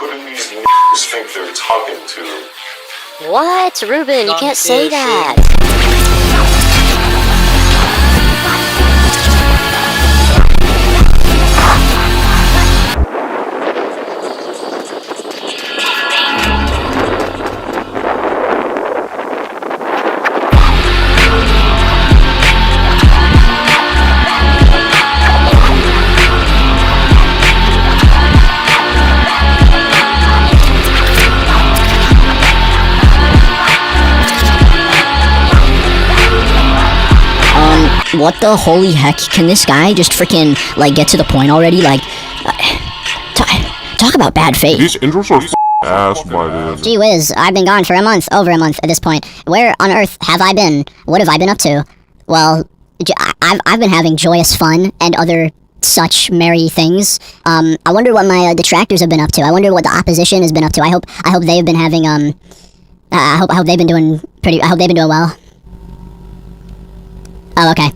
Who do these n***s think they're talking to? What? Ruben, you can't say that. What the holy heck? Can this guy just freaking, like, get to the point already? Like, talk about bad faith. These intros are ass by this. Gee whiz, I've been gone for a month, over a month at this point. Where on earth have I been? What have I been up to? Well, I've been having joyous fun and other such merry things. I wonder what my detractors have been up to. I wonder what the opposition has been up to. I hope they've been having, I hope they've been doing well. Oh, okay.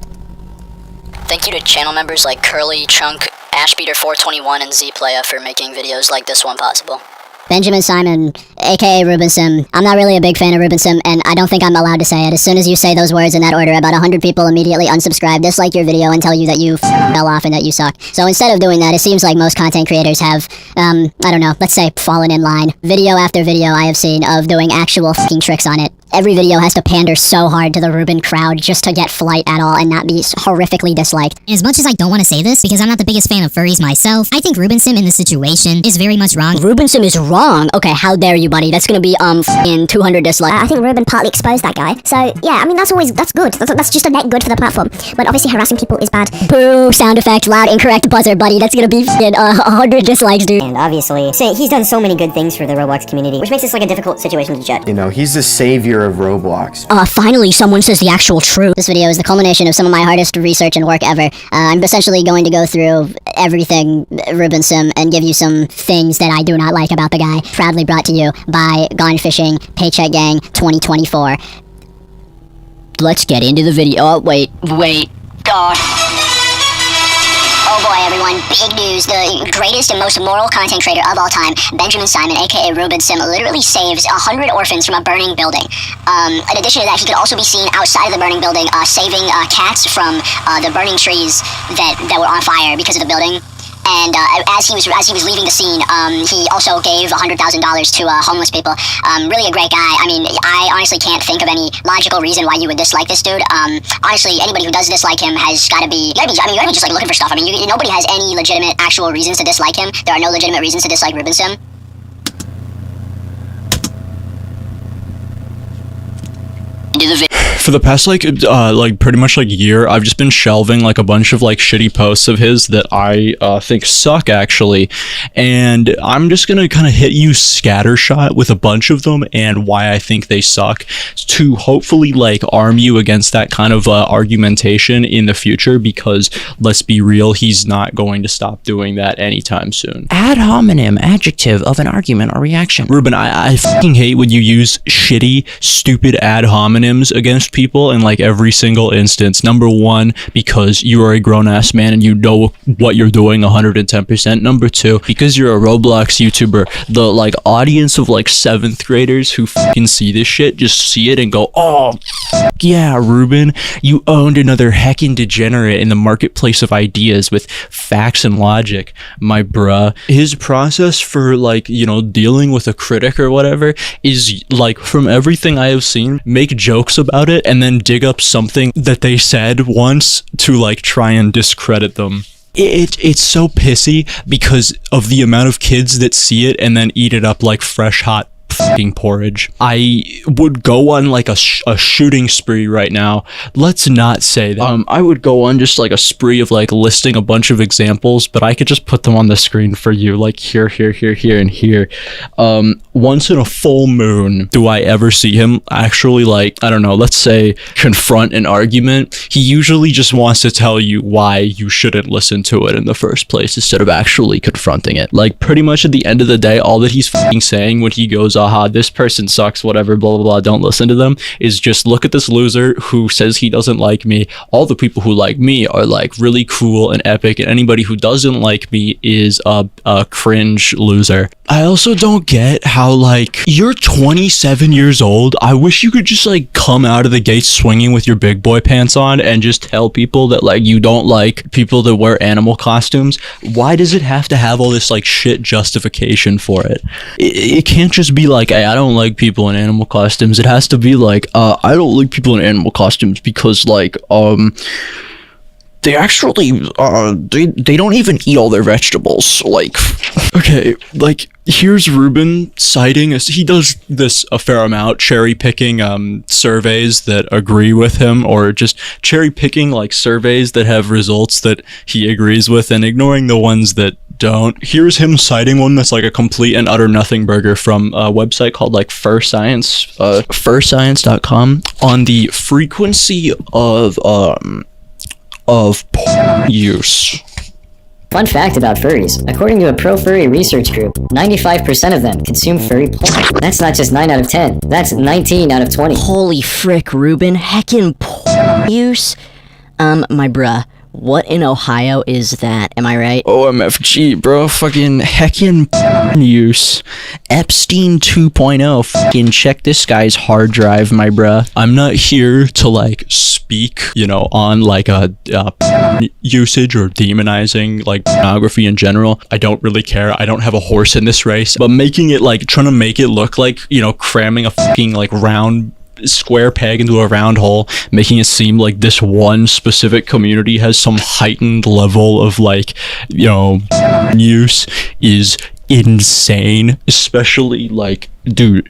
Thank you to channel members like Curly, Chunk, Ashbeater421, and Zplaya for making videos like this one possible. Benjamin Simon, aka Ruben Sim. I'm not really a big fan of Ruben Sim, and I don't think I'm allowed to say it. As soon as you say those words in that order, about 100 people immediately unsubscribe, dislike your video, and tell you that you fell off and that you suck. So instead of doing that, it seems like most content creators have, I don't know, let's say fallen in line. Video after video I have seen of doing actual fucking tricks on it. Every video has to pander so hard to the Ruben crowd just to get flight at all and not be horrifically disliked. As much as I don't want to say this, because I'm not the biggest fan of furries myself, I think Ruben Sim in this situation is very much wrong. Ruben Sim is wrong? Okay, how dare you, buddy? That's gonna be, in 200 dislikes. I think Ruben partly exposed that guy. So, yeah, I mean, that's good. That's just a net good for the platform. But obviously harassing people is bad. Boo! Sound effect, loud, incorrect buzzer, buddy. That's gonna be 100 dislikes, dude. And obviously, so he's done so many good things for the Roblox community, which makes this like a difficult situation to judge. You know, he's the savior of Roblox. Finally someone says the actual truth. This video is the culmination of some of my hardest research and work ever. I'm essentially going to go through everything Ruben Sim and give you some things that I do not like about the guy. Proudly brought to you by Gone Fishing, Paycheck Gang 2024. Let's get into the video. Oh, wait. Oh boy, everyone, big news. The greatest and most moral content creator of all time, Benjamin Simon, aka Ruben Sim, literally saves 100 orphans from a burning building. In addition to that, he could also be seen outside of the burning building, saving cats from the burning trees that were on fire because of the building. And as he was leaving the scene, he also gave $100,000 to homeless people. Really a great guy. I mean, I honestly can't think of any logical reason why you would dislike this dude. Honestly, anybody who does dislike him has got to be. You gotta be just like looking for stuff. I mean, nobody has any legitimate, actual reasons to dislike him. There are no legitimate reasons to dislike Ruben Sim. For the past like pretty much like year, I've just been shelving like a bunch of like shitty posts of his that I think suck actually, and I'm just gonna kind of hit you scattershot with a bunch of them and why I think they suck, to hopefully like arm you against that kind of argumentation in the future, because let's be real, he's not going to stop doing that anytime soon. Ad hominem, adjective of an argument or reaction. Ruben, I fucking hate when you use shitty, stupid ad hominems against people in like every single instance. Number one, because you are a grown-ass man and you know what you're doing 110%. Number two, because you're a Roblox YouTuber. The like audience of like 7th graders who fucking see this shit just see it and go, oh, yeah, Ruben, you owned another heckin' degenerate in the marketplace of ideas with facts and logic, my bruh. His process for like, you know, dealing with a critic or whatever is like, from everything I have seen, make jokes about it and then dig up something that they said once to like try and discredit them. It's so pissy because of the amount of kids that see it and then eat it up like fresh hot fucking porridge. I would go on like a shooting spree right now. Let's not say that. I would go on just like a spree of like listing a bunch of examples, but I could just put them on the screen for you, like here, and here. Once in a full moon do I ever see him actually, like, I don't know, let's say confront an argument. He usually just wants to tell you why you shouldn't listen to it in the first place instead of actually confronting it. Like, pretty much at the end of the day, all that he's fucking saying when he goes off haha, this person sucks, whatever, blah, blah, blah, don't listen to them, is just look at this loser who says he doesn't like me. All the people who like me are like really cool and epic, and anybody who doesn't like me is a cringe loser. I also don't get how, like, you're 27 years old. I wish you could just like come out of the gate swinging with your big boy pants on and just tell people that like you don't like people that wear animal costumes. Why does it have to have all this like shit justification for it? It can't just be like, hey, I don't like people in animal costumes. It has to be like, I don't like people in animal costumes because like they actually they don't even eat all their vegetables. Like, okay, like here's Ruben citing us. He does this a fair amount, cherry picking surveys that agree with him, or just cherry picking like surveys that have results that he agrees with and ignoring the ones that don't. Here's him citing one that's like a complete and utter nothing burger from a website called like furscience.com on the frequency of porn use. Fun fact about furries. According to a pro-furry research group, 95% of them consume furry porn. That's not just 9 out of 10. That's 19 out of 20. Holy frick, Ruben. Heckin' porn use? My bruh. What in Ohio is that? Am I right? OMFG, bro. Fucking heckin' porn use. Epstein 2.0. Fucking check this guy's hard drive, my bruh. I'm not here to like speak, you know, on like a usage or demonizing like pornography in general. I don't really care. I don't have a horse in this race. But making it like, trying to make it look like, you know, cramming a fucking like round square peg into a round hole, making it seem like this one specific community has some heightened level of like, you know, use is insane. Especially like, dude,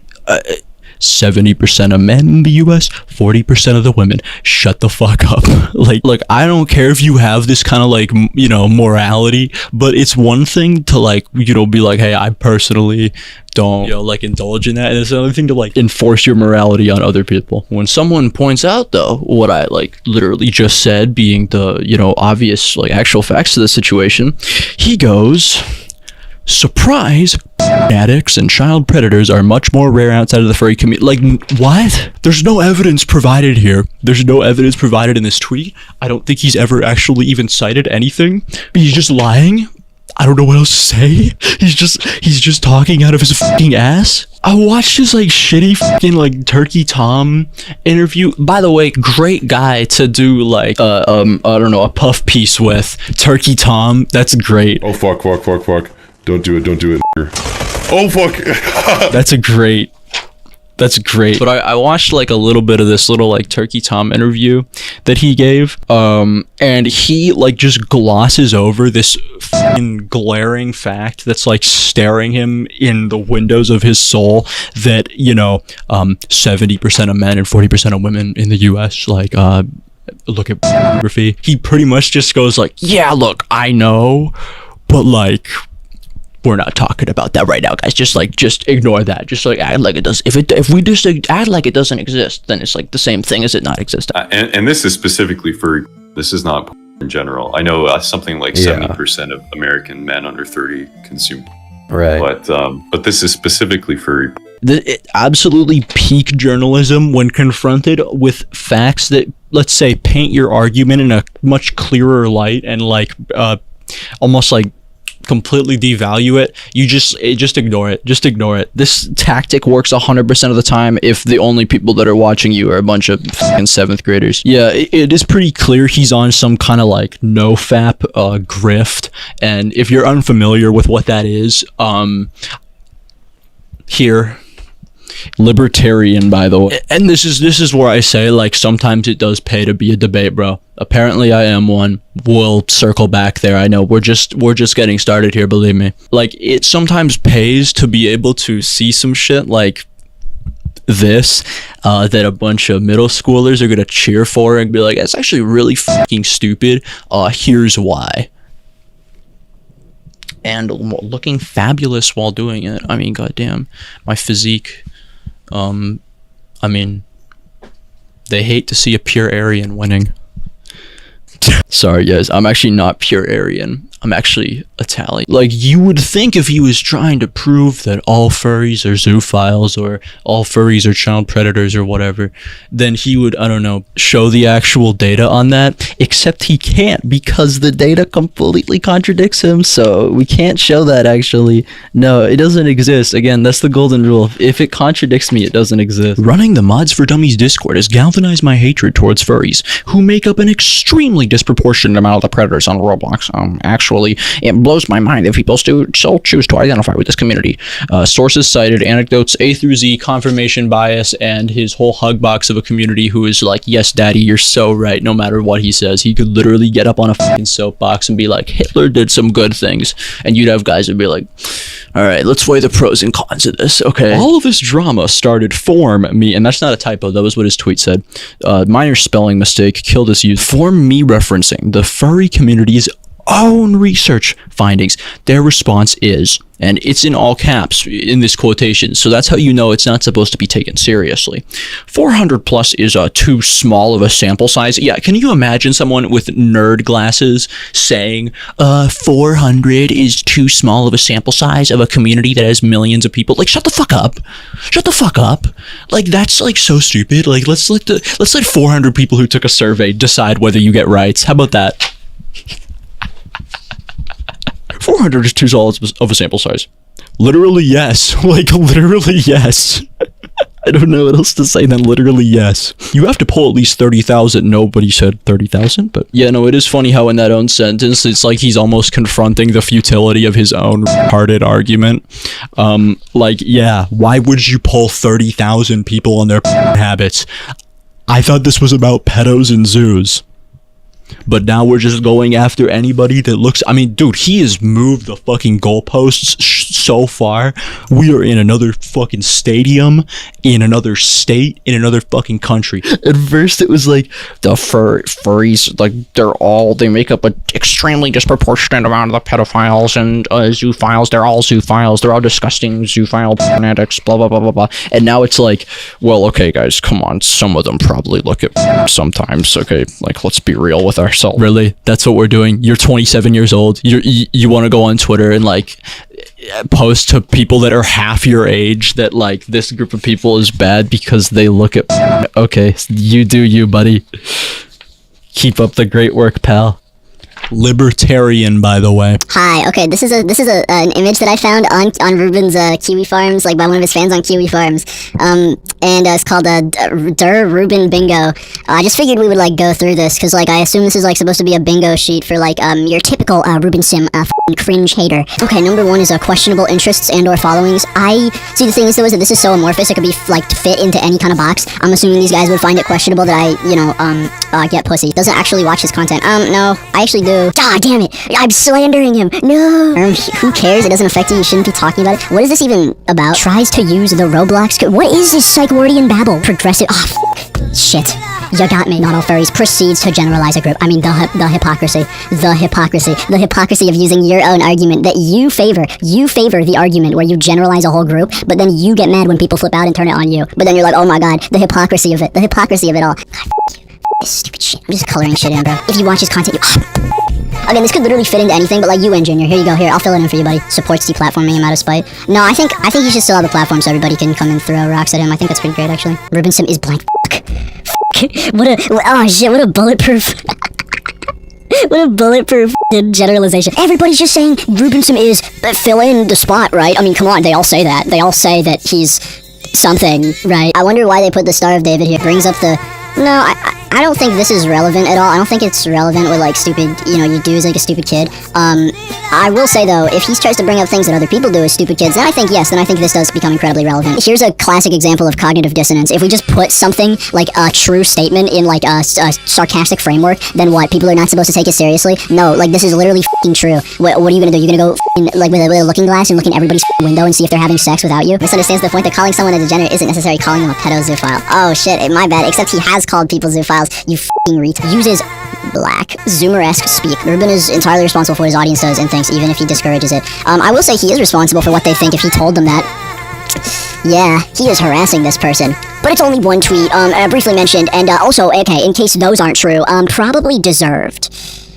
70% of men in the US, 40% of the women. Shut the fuck up. Like, I don't care if you have this kind of like, you know, morality, but it's one thing to like, you know, be like, hey, I personally don't, you know, like indulge in that, and it's another thing to like enforce your morality on other people. When someone points out though what I like literally just said, being the, you know, obvious like actual facts of the situation, he goes, surprise, addicts and child predators are much more rare outside of the furry community. Like, what? There's no evidence provided here. There's no evidence provided in this tweet. I don't think he's ever actually even cited anything. He's just lying. I don't know what else to say. He's just talking out of his fucking ass. I watched his like shitty fucking like Turkey Tom interview. By the way, great guy to do like I don't know, a puff piece with. Turkey Tom, that's great. Oh fuck. Don't do it. Oh fuck. That's great. But I watched like a little bit of this little like Turkey Tom interview that he gave. And he like just glosses over this fucking glaring fact that's like staring him in the windows of his soul, that, you know, 70% of men and 40% of women in the US like look at pornography. He pretty much just goes like, yeah, look, I know, but like, we're not talking about that right now, guys. Just ignore that. Just like act like it does. If we just act like it doesn't exist, then it's like the same thing as it not existing. And this is specifically for, this is not in general. I know something like 70% of American men under 30 consume. Right. But this is specifically for. Absolutely peak journalism when confronted with facts that, let's say, paint your argument in a much clearer light and like almost like completely devalue it. Just ignore it. Just ignore it. This tactic works 100% of the time if the only people that are watching you are a bunch of fucking 7th graders. Yeah, it is pretty clear he's on some kind of like no-fap grift, and if you're unfamiliar with what that is, here, libertarian, by the way. And this is where I say, like, sometimes it does pay to be a debate, bro. Apparently I am one. We'll circle back there. I know we're just getting started here, believe me. Like, it sometimes pays to be able to see some shit like this that a bunch of middle schoolers are gonna cheer for and be like, it's actually really fucking stupid. Here's why. And looking fabulous while doing it. I mean, goddamn, my physique. I mean, they hate to see a pure Aryan winning. Sorry, guys. I'm actually not pure Aryan. I'm actually Italian. Like, you would think if he was trying to prove that all furries are zoophiles or all furries are child predators or whatever, then he would, I don't know, show the actual data on that, except he can't because the data completely contradicts him, so we can't show that actually. No, it doesn't exist. Again, that's the golden rule. If it contradicts me, it doesn't exist. Running the Mods for Dummies Discord has galvanized my hatred towards furries, who make up an extremely disproportionate amount of the predators on Roblox. Actually, it blows my mind that people still choose to identify with this community. Sources cited anecdotes A through Z, confirmation bias, and his whole hug box of a community who is like, yes, daddy, you're so right, no matter what he says. He could literally get up on a fucking soapbox and be like, Hitler did some good things, and you'd have guys who'd be like, all right, let's weigh the pros and cons of this, okay? All of this drama started form me, and that's not a typo, that was what his tweet said. Minor spelling mistake, kill this youth. Form me referencing the furry community's own research findings. Their response is, and it's in all caps in this quotation, so that's how you know it's not supposed to be taken seriously. 400 plus is too small of a sample size. Yeah, can you imagine someone with nerd glasses saying 400 is too small of a sample size of a community that has millions of people? Like, shut the fuck up. Shut the fuck up. Like, that's like so stupid. Like, let's let 400 people who took a survey decide whether you get rights. How about that? 400 is too small of a sample size. Literally, yes. Like, literally, yes. I don't know what else to say than literally, yes. You have to pull at least 30,000. Nobody said 30,000, but yeah, no, it is funny how in that own sentence, it's like he's almost confronting the futility of his own retarded argument. Like, yeah, why would you pull 30,000 people on their habits? I thought this was about pedos and zoos. But now we're just going after anybody that looks... I mean, dude, he has moved the fucking goalposts so far. We are in another fucking stadium, in another state, in another fucking country. At first, it was like, the furries, like, they make up an extremely disproportionate amount of the pedophiles and zoophiles. They're all zoophiles. They're all disgusting zoophile fanatics, blah, blah, blah, blah, blah. And now it's like, well, okay, guys, come on. Some of them probably look at sometimes, okay? Like, let's be real with ourselves. Really? That's what we're doing? You're 27 years old. You want to go on Twitter and like post to people that are half your age that like this group of people is bad because they look at... Okay, you do you, buddy. Keep up the great work, pal. Libertarian, by the way. Hi. Okay, this is an image that I found on Ruben's Kiwi Farms, like by one of his fans on Kiwi Farms. And it's called Ruben Bingo. I just figured we would like go through this because like I assume this is like supposed to be a bingo sheet for like your typical Ruben Sim cringe hater. Okay, number one is questionable interests and or followings. I see the thing is though is that this is so amorphous it could be like to fit into any kind of box. I'm assuming these guys would find it questionable that I get pussy. Doesn't actually watch his content. No, I actually do. God damn it! I'm slandering him. No. Who cares? It doesn't affect you. You shouldn't be talking about it. What is this even about? Tries to use the Roblox code. What is this Psychwardian babble? Progressive. Shit. You got me. Not all furries. Proceeds to generalize a group. I mean, the hypocrisy. The hypocrisy. The hypocrisy of using your own argument that you favor. You favor the argument where you generalize a whole group, but then you get mad when people flip out and turn it on you. But then you're like, oh my god, the hypocrisy of it. The hypocrisy of it all. God, f*** you. This stupid shit. I'm just coloring shit in, bro. If you watch his content, Again, this could literally fit into anything, but like UN Junior, here you go, here, I'll fill it in for you, buddy. Supports deplatforming him out of spite. No, I think he should still have the platform so everybody can come and throw rocks at him. I think that's pretty great, actually. Ruben Sim is blank. Oh shit, what a bulletproof... What a bulletproof generalization. Everybody's just saying Ruben Sim is fill in the spot, right? I mean, come on, they all say that. They all say that he's something, right? I wonder why they put the Star of David here. Brings up the... No, I don't think this is relevant at all. I don't think it's relevant with, like, stupid, you do as, like, a stupid kid. I will say, though, if he tries to bring up things that other people do as stupid kids, then I think, yes, then I think this does become incredibly relevant. Here's a classic example of cognitive dissonance. If we just put something, like a true statement in, like, a sarcastic framework, then what? People are not supposed to take it seriously? No, like, this is literally f***ing true. What are you gonna do? You're gonna go, like, with a looking glass and look in everybody's window and see if they're having sex without you? Misunderstands the point that calling someone a degenerate isn't necessarily calling them a pedo-zoophile. Oh, shit, my bad, except he has called people zoophiles. You f***ing reet. Uses black, Zoomer-esque speak. Ruben is entirely responsible for what his audience does and thinks, even if he discourages it. I will say he is responsible for what they think if he told them that. Yeah, he is harassing this person. But it's only one tweet, briefly mentioned, and also, okay, in case those aren't true, probably deserved.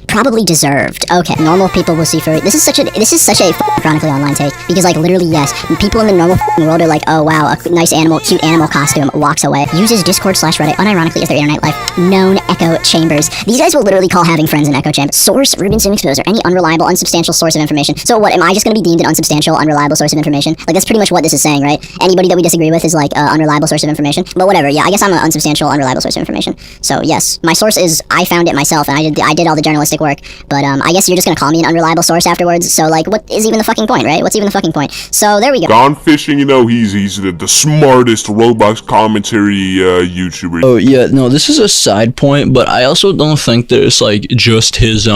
Probably deserved. Okay, normal people will see furry. This is such a chronically online take, because like literally yes, people in the normal world are like, oh wow, a nice animal, cute animal costume, walks away. Uses Discord/Reddit unironically as their internet life. Known echo chambers. These guys will literally call having friends an echo chamber. Source: Ruben Sim Exposure. Any unreliable, unsubstantial source of information. So what? Am I just gonna be deemed an unsubstantial, unreliable source of information? Like that's pretty much what this is saying, right? Anybody that we disagree with is like unreliable source of information. But whatever. Yeah, I guess I'm an unsubstantial, unreliable source of information. So yes, my source is I found it myself, and I did all the journalistic work. But I guess you're just gonna call me an unreliable source afterwards. So like, what is even the fucking point, right? What's even the fucking point? So there we go. Gone Fishing, you know, he's the smartest Roblox commentary YouTuber. Oh yeah, no, this is a side point, but I also don't think there's like just his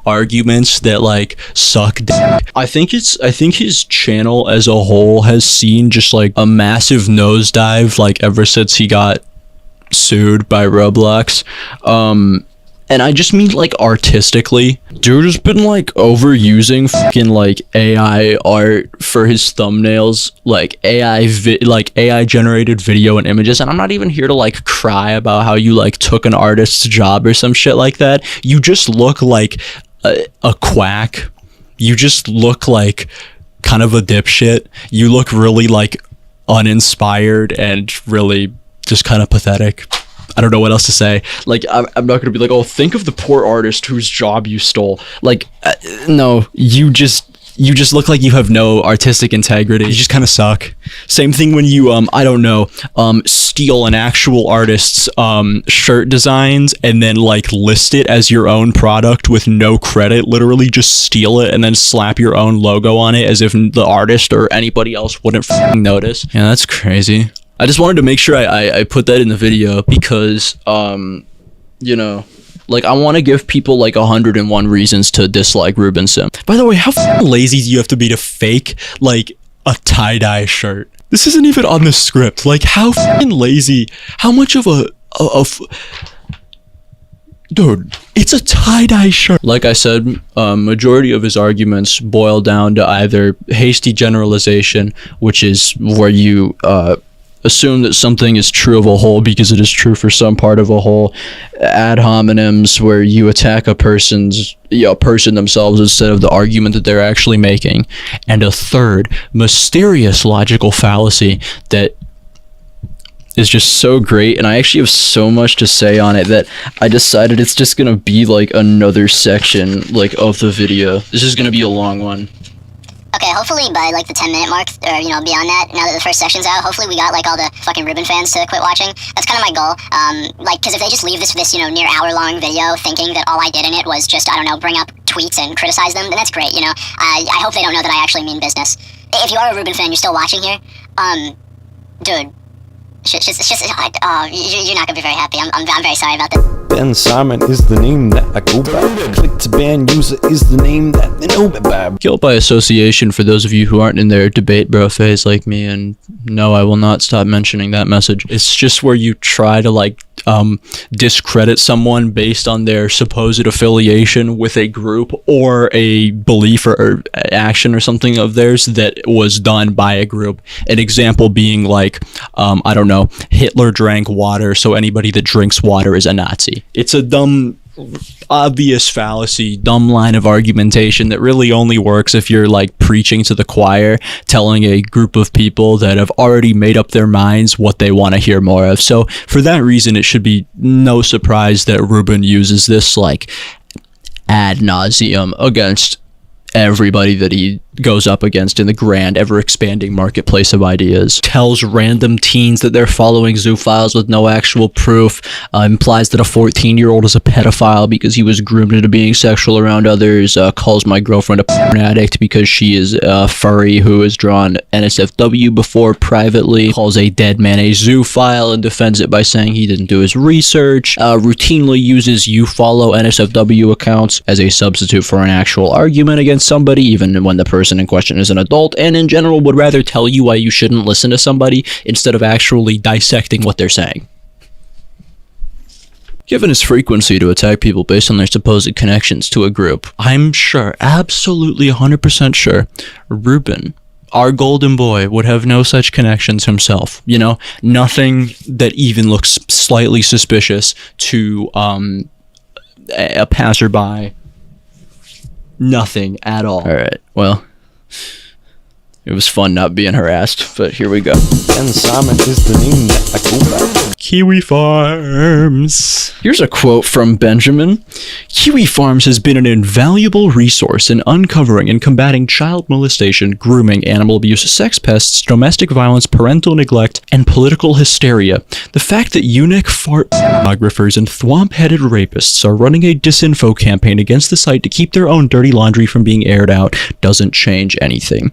arguments that like suck dick. I think his channel as a whole has seen just like a massive nosedive like ever since he got sued by Roblox. And I just mean like artistically, dude has been like overusing fucking like AI art for his thumbnails, like AI generated video and images. And I'm not even here to like cry about how you like took an artist's job or some shit like that. You just look like a quack. You just look like kind of a dipshit. You look really like uninspired and really just kind of pathetic. I don't know what else to say. Like, I'm not gonna be like, oh, think of the poor artist whose job you stole. Like, no, you just look like you have no artistic integrity. You just kind of suck. Same thing when you, I don't know, steal an actual artist's shirt designs and then like list it as your own product with no credit. Literally just steal it and then slap your own logo on it as if the artist or anybody else wouldn't f***ing notice. Yeah, that's crazy. I just wanted to make sure I put that in the video because, you know, like I want to give people like 101 reasons to dislike Ruben Sim. By the way, how lazy do you have to be to fake like a tie-dye shirt? This isn't even on the script. Like how lazy, how much of dude, it's a tie-dye shirt. Like I said, majority of his arguments boil down to either hasty generalization, which is where you, assume that something is true of a whole because it is true for some part of a whole. Ad hominems, where you attack a person themselves instead of the argument that they're actually making. And a third, mysterious logical fallacy that is just so great, and I actually have so much to say on it that I decided it's just gonna be like another section like of the video. This is gonna be a long one. Okay, hopefully by like the 10-minute mark, or you know, beyond that, now that the first section's out, hopefully we got like all the fucking Ruben fans to quit watching. That's kind of my goal. Like, because if they just leave this you know, near hour-long video thinking that all I did in it was just, I don't know, bring up tweets and criticize them, then that's great, you know. I hope they don't know that I actually mean business. If you are a Ruben fan, you're still watching here, dude, you're not gonna be very happy. I'm very sorry about that. Ben Simon is the name that I go by. Click to ban user is the name that they know me by. Guilt by association for those of you who aren't in their debate bro phase like me, and no, I will not stop mentioning that message. It's just where you try to like discredit someone based on their supposed affiliation with a group or a belief or action or something of theirs that was done by a group. An example being like, I don't know, Hitler drank water, so anybody that drinks water is a Nazi. It's a dumb, obvious fallacy, dumb line of argumentation that really only works if you're like preaching to the choir, telling a group of people that have already made up their minds what they want to hear more of. So for that reason, it should be no surprise that Ruben uses this like ad nauseum against everybody that he goes up against in the grand, ever-expanding marketplace of ideas. Tells random teens that they're following zoophiles with no actual proof. Implies that a 14-year-old is a pedophile because he was groomed into being sexual around others. Calls my girlfriend a porn addict because she is a furry who has drawn NSFW before privately. Calls a dead man a zoophile and defends it by saying he didn't do his research. Routinely uses ufollow NSFW accounts as a substitute for an actual argument against somebody, even when the person in question is an adult, and in general would rather tell you why you shouldn't listen to somebody instead of actually dissecting what they're saying. Given his frequency to attack people based on their supposed connections to a group, I'm sure, absolutely 100% sure, Ruben, our golden boy, would have no such connections himself. You know, nothing that even looks slightly suspicious to a passerby. Nothing at all. Alright, well, it was fun not being harassed, but here we go. And Simon is the name that I go by. Kiwi Farms. Here's a quote from Benjamin. Kiwi Farms has been an invaluable resource in uncovering and combating child molestation, grooming, animal abuse, sex pests, domestic violence, parental neglect, and political hysteria. The fact that eunuch fart pornographers and thwomp-headed rapists are running a disinfo campaign against the site to keep their own dirty laundry from being aired out doesn't change anything.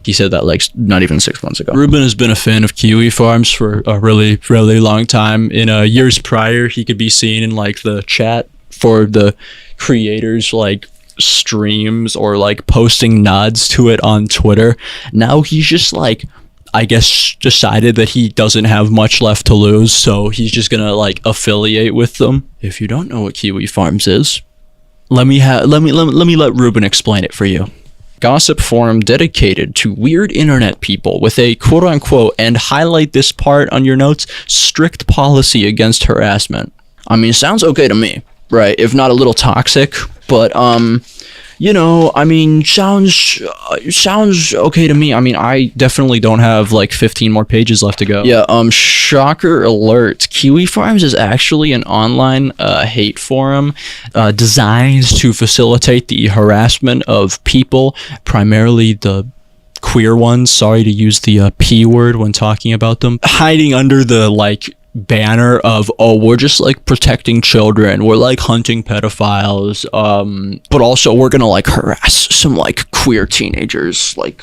He said that like not even 6 months ago. Ruben has been a fan of Kiwi Farms for a really, really long time. In years prior, he could be seen in like the chat for the creators, like streams or like posting nods to it on Twitter. Now he's just like, I guess, decided that he doesn't have much left to lose, so he's just gonna like affiliate with them. If you don't know what Kiwi Farms is, let me let Ruben explain it for you. Gossip forum dedicated to weird internet people with a quote-unquote, and highlight this part on your notes, strict policy against harassment. I mean, sounds okay to me, right? If not a little toxic, but you know, I mean, sounds okay to me. I mean, I definitely don't have like 15 more pages left to go. Yeah, shocker alert. Kiwi Farms is actually an online hate forum designed to facilitate the harassment of people, primarily the queer ones. Sorry to use the P word when talking about them. Hiding under the like banner of, oh, we're just like protecting children, we're like hunting pedophiles, but also we're gonna like harass some like queer teenagers, like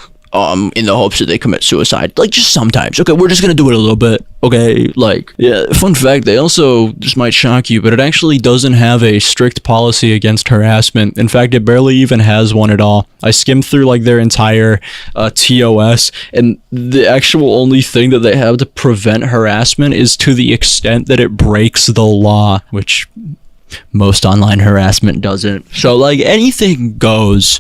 in the hopes that they commit suicide, like just sometimes. Okay, we're just gonna do it a little bit, okay? Like, yeah, fun fact, they also, this might shock you, but it actually doesn't have a strict policy against harassment. In fact, it barely even has one at all. I skimmed through like their entire TOS, and the actual only thing that they have to prevent harassment is to the extent that it breaks the law, which most online harassment doesn't. So like anything goes,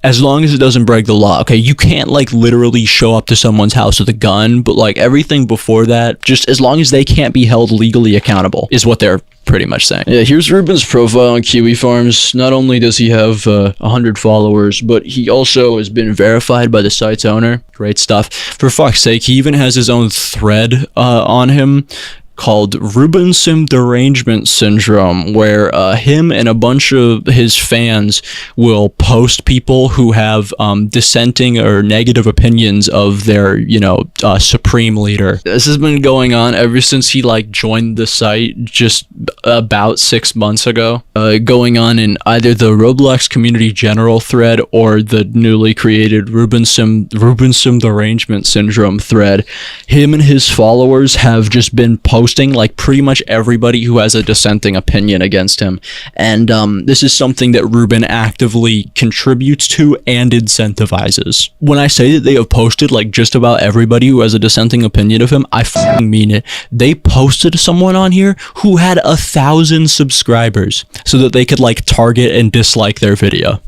as long as it doesn't break the law. Okay, you can't like literally show up to someone's house with a gun, but like everything before that, just as long as they can't be held legally accountable, is what they're pretty much saying. Yeah, here's Ruben's profile on Kiwi Farms. Not only does he have 100 followers, but he also has been verified by the site's owner. Great stuff. For fuck's sake, he even has his own thread on him called Ruben's derangement syndrome, where him and a bunch of his fans will post people who have dissenting or negative opinions of their, you know, supreme leader. This has been going on ever since he like joined the site just about 6 months ago, going on in either the Roblox community general thread or the newly created Ruben's derangement syndrome thread. Him and his followers have just been posting like pretty much everybody who has a dissenting opinion against him, and this is something that Ruben actively contributes to and incentivizes. When I say that they have posted like just about everybody who has a dissenting opinion of him, I fucking mean it. They posted someone on here who had 1,000 subscribers so that they could like target and dislike their video.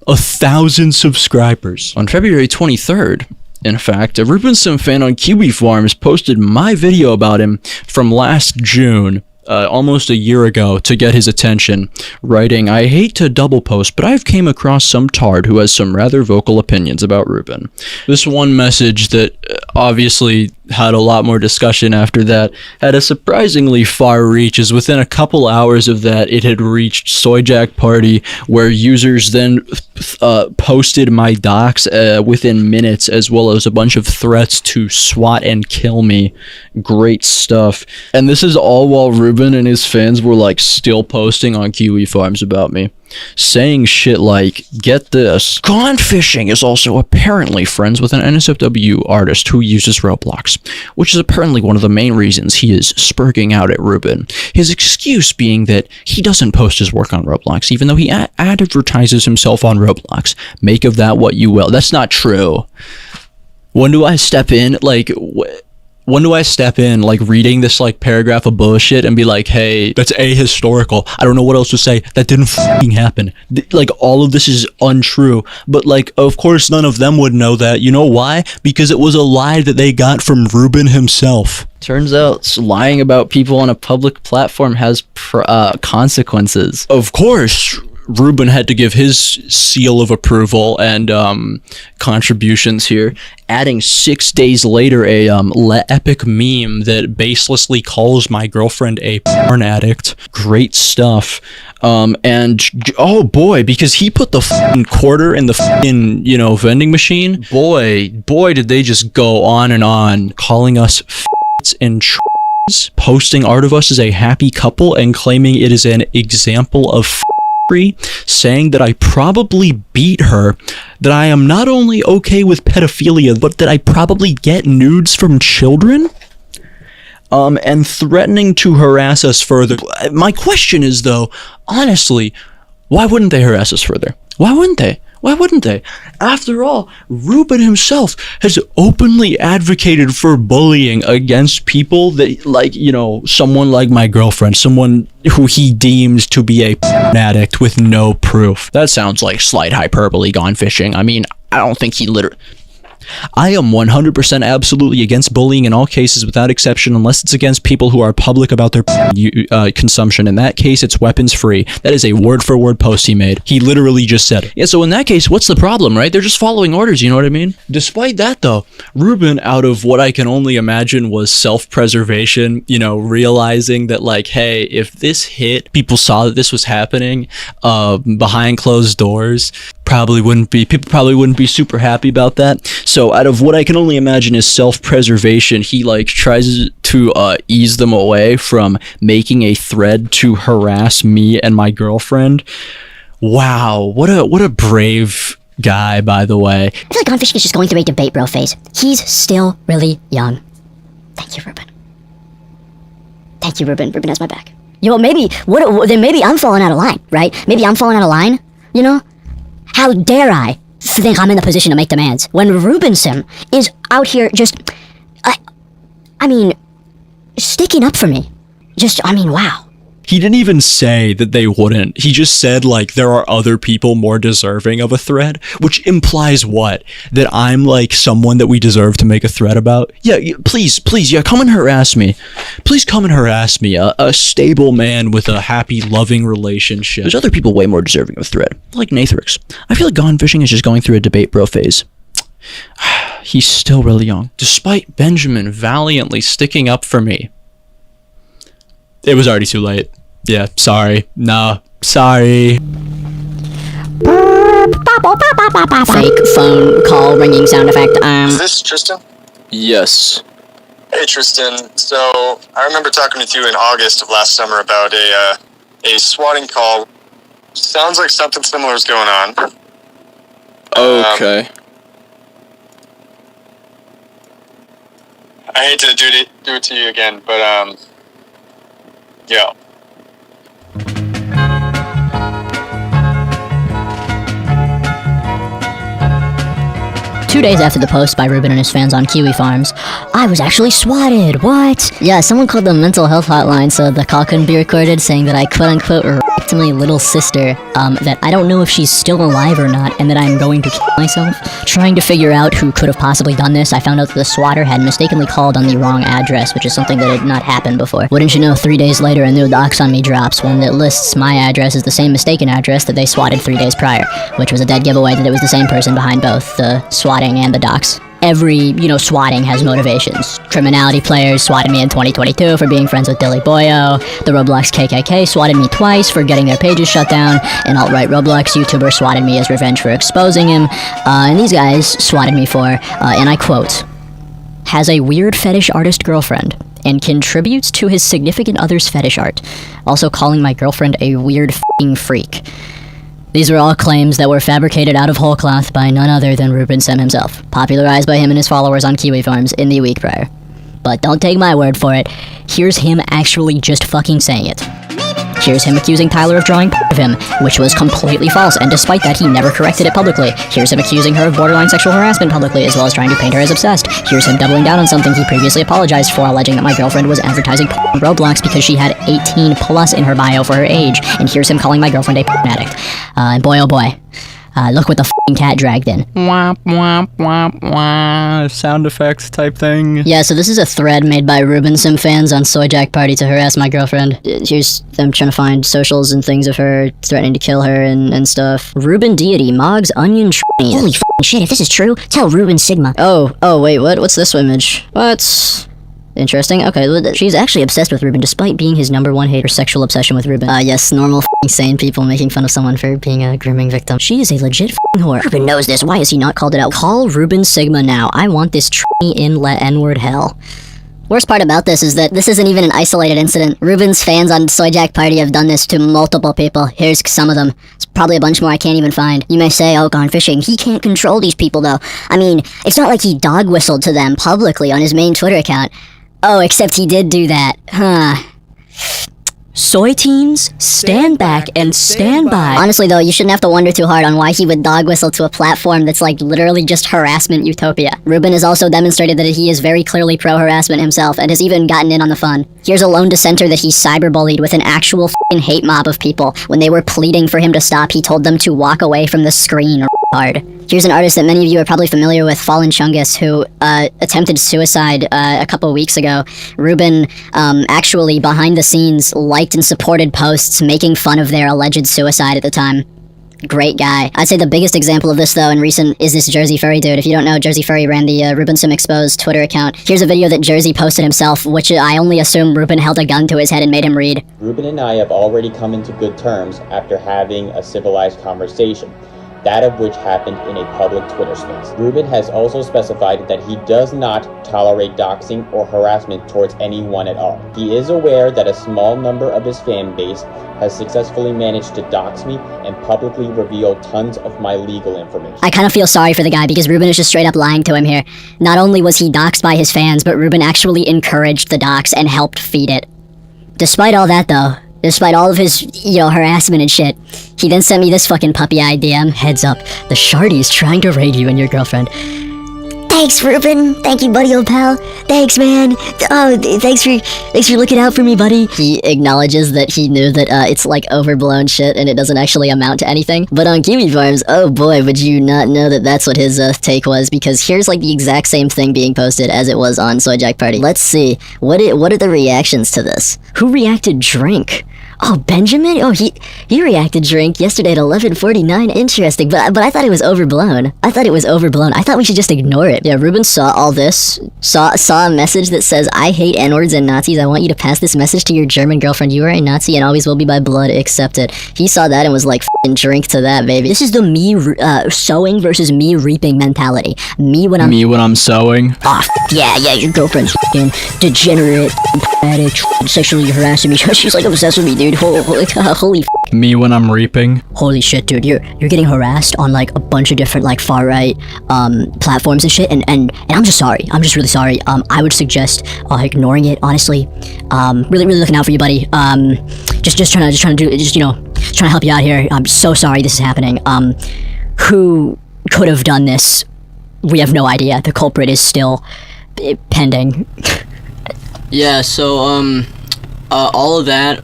1,000 subscribers. On February 23rd, in fact, a Ruben Sim fan on Kiwi Farms posted my video about him from last June, almost a year ago, to get his attention, writing, "I hate to double post, but I've came across some tard who has some rather vocal opinions about Ruben." This one message that obviously had a lot more discussion after that had a surprisingly far reach, as within a couple hours of that it had reached Soyjack Party, where users then posted my docs within minutes, as well as a bunch of threats to swat and kill me. Great stuff. And this is all while Ruben and his fans were like still posting on Kiwi Farms about me, saying shit like, get this, Gone Fishing is also apparently friends with an NSFW artist who uses Roblox, which is apparently one of the main reasons he is spurging out at Ruben. His excuse being that he doesn't post his work on Roblox, even though he advertises himself on Roblox. Make of that what you will. That's not true. When do I step in? Like, when do I step in, like, reading this, like, paragraph of bullshit and be like, hey, that's ahistorical. I don't know what else to say. That didn't fucking happen. Like, all of this is untrue. But, like, of course, none of them would know that. You know why? Because it was a lie that they got from Ruben himself. Turns out lying about people on a public platform has consequences. Of course, Ruben had to give his seal of approval and contributions here, adding 6 days later a epic meme that baselessly calls my girlfriend a porn addict. Great stuff. And oh boy, because he put the fucking quarter in the fucking, you know, vending machine. Boy, did they just go on and on, calling us f***s and posting art of us as a happy couple and claiming it is an example of saying that I probably beat her, that I am not only okay with pedophilia, but that I probably get nudes from children, and threatening to harass us further. My question is, though, honestly, why wouldn't they harass us further? Why wouldn't they? Why wouldn't they? After all, Ruben himself has openly advocated for bullying against people that, like, you know, someone like my girlfriend, someone who he deems to be a porn addict with no proof. That sounds like slight hyperbole gone fishing. I mean, I don't think he literally... I am 100% absolutely against bullying in all cases without exception, unless it's against people who are public about their consumption. In that case, it's weapons free. That is a word-for-word post he made. He literally just said it. Yeah, so in that case, what's the problem, right? They're just following orders, you know what I mean? Despite that, though, Ruben, out of what I can only imagine was self-preservation, you know, realizing that, like, hey, if this hit, people saw that this was happening behind closed doors, people probably wouldn't be super happy about that. So out of what I can only imagine is self-preservation, he, like, tries to ease them away from making a thread to harass me and my girlfriend. Wow, what a brave guy, by the way. I feel like Gone Fishing is just going through a debate bro phase. He's still really young. Thank you, Ruben. Thank you, Ruben. Ruben has my back. You know, maybe I'm falling out of line, right? Maybe I'm falling out of line, you know? How dare I think I'm in the position to make demands when Ruben Sim is out here just, I mean, sticking up for me. Wow. He didn't even say that they wouldn't. He just said, like, there are other people more deserving of a thread, which implies what? That I'm, like, someone that we deserve to make a thread about? Yeah, please, yeah, come and harass me. Please come and harass me, a stable man with a happy, loving relationship. There's other people way more deserving of a thread, like Nathrix. I feel like Gone Fishing is just going through a debate bro phase. He's still really young. Despite Benjamin valiantly sticking up for me, it was already too late. Yeah, sorry. No, sorry. Fake phone call ringing sound effect. Is this Tristan? Yes. Hey Tristan, so I remember talking with you in August of last summer about a swatting call. Sounds like something similar is going on. Okay. I hate to do it to you again, but yeah. 2 days after the post by Ruben and his fans on Kiwi Farms, I was actually swatted. What? Yeah, someone called the mental health hotline so the call couldn't be recorded, saying that I quote-unquote raped my little sister, that I don't know if she's still alive or not, and that I'm going to kill myself. Trying to figure out who could have possibly done this, I found out that the swatter had mistakenly called on the wrong address, which is something that had not happened before. Wouldn't you know, 3 days later a new dox on me drops, one that lists my address as the same mistaken address that they swatted 3 days prior, which was a dead giveaway that it was the same person behind both the swatting and the dox. Every, swatting has motivations. Criminality players swatted me in 2022 for being friends with Dilly Boyo. The Roblox KKK swatted me twice for getting their pages shut down. An alt-right Roblox YouTuber swatted me as revenge for exposing him. And these guys swatted me for, and I quote, has a weird fetish artist girlfriend and contributes to his significant other's fetish art. Also calling my girlfriend a weird f***ing freak. These were all claims that were fabricated out of whole cloth by none other than Ruben Sim himself, popularized by him and his followers on Kiwi Farms in the week prior. But don't take my word for it, here's him actually just fucking saying it. Here's him accusing Tyler of drawing of him, which was completely false, and despite that, he never corrected it publicly. Here's him accusing her of borderline sexual harassment publicly, as well as trying to paint her as obsessed. Here's him doubling down on something he previously apologized for, alleging that my girlfriend was advertising on Roblox because she had 18 plus in her bio for her age. And here's him calling my girlfriend a addict. And boy oh boy, look what the f***ing cat dragged in. Womp, womp, womp, womp. Sound effects type thing. Yeah, so this is a thread made by Ruben Sim fans on Soy Jack Party to harass my girlfriend. Here's them trying to find socials and things of her, threatening to kill her and stuff. Ruben Deity, Mog's Onion Train. Holy f***ing shit, if this is true, tell Ruben Sigma. Oh, wait, what? What's this image? What? Interesting. Okay, she's actually obsessed with Ruben, despite being his #1 hater. Sexual obsession with Ruben. Yes, normal f***ing sane people making fun of someone for being a grooming victim. She is a legit f***ing whore. Ruben knows this. Why has he not called it out? Call Ruben Sigma now. I want this tranny inlet N-word hell. Worst part about this is that this isn't even an isolated incident. Ruben's fans on Soy Jack Party have done this to multiple people. Here's some of them. It's probably a bunch more I can't even find. You may say, oh, gone fishing. He can't control these people, though. I mean, it's not like he dog whistled to them publicly on his main Twitter account. Oh, except he did do that. Huh. Soy teams, stand back and stand by. Honestly though, you shouldn't have to wonder too hard on why he would dog whistle to a platform that's like literally just harassment utopia. Ruben has also demonstrated that he is very clearly pro-harassment himself and has even gotten in on the fun. Here's a lone dissenter that he cyberbullied with an actual f***ing hate mob of people. When they were pleading for him to stop, he told them to walk away from the screen hard. Here's an artist that many of you are probably familiar with, Fallen Chungus, who attempted suicide a couple weeks ago. Ruben actually, behind the scenes, liked and supported posts making fun of their alleged suicide at the time. Great guy. I'd say the biggest example of this, though, in recent is this Jersey Furry dude. If you don't know, Jersey Furry ran the Ruben Sim Exposed Twitter account. Here's a video that Jersey posted himself, which I only assume Ruben held a gun to his head and made him read. Ruben and I have already come into good terms after having a civilized conversation, that of which happened in a public Twitter space. Ruben has also specified that he does not tolerate doxing or harassment towards anyone at all. He is aware that a small number of his fan base has successfully managed to dox me and publicly reveal tons of my legal information. I kind of feel sorry for the guy because Ruben is just straight up lying to him here. Not only was he doxed by his fans, but Ruben actually encouraged the dox and helped feed it. Despite all that though, despite all of his, harassment and shit, he then sent me this fucking puppy-eyed DM. Heads up, the Shardy is trying to raid you and your girlfriend. Thanks, Ruben. Thank you, buddy, old pal. Thanks, man. Oh, thanks for looking out for me, buddy. He acknowledges that he knew that it's like overblown shit and it doesn't actually amount to anything. But on Kiwi Farms, oh boy, would you not know that that's what his take was, because here's like the exact same thing being posted as it was on Soy Jack Party. Let's see. What are the reactions to this? Who reacted drink? Oh, Benjamin? Oh, he reacted drink yesterday at 11:49. Interesting, but I thought it was overblown. I thought we should just ignore it. Yeah, Ruben saw all this, saw a message that says, I hate N-words and Nazis. I want you to pass this message to your German girlfriend. You are a Nazi and always will be by blood. Accept it. He saw that and was like, f***ing drink to that, baby. This is the me sowing versus me reaping mentality. Me when I'm sowing. Oh, yeah, your girlfriend's f***ing degenerate, addict, sexually harassing me. She's like obsessed with me, dude. Holy f***. Me when I'm reaping. Holy shit, dude. You're getting harassed on like a bunch of different like far right platforms and shit, and I'm just sorry. I'm just really sorry. I would suggest ignoring it, honestly. Really looking out for you, buddy. Just trying to help you out here. I'm so sorry this is happening. Who could have done this? We have no idea. The culprit is still pending. Yeah, so all of that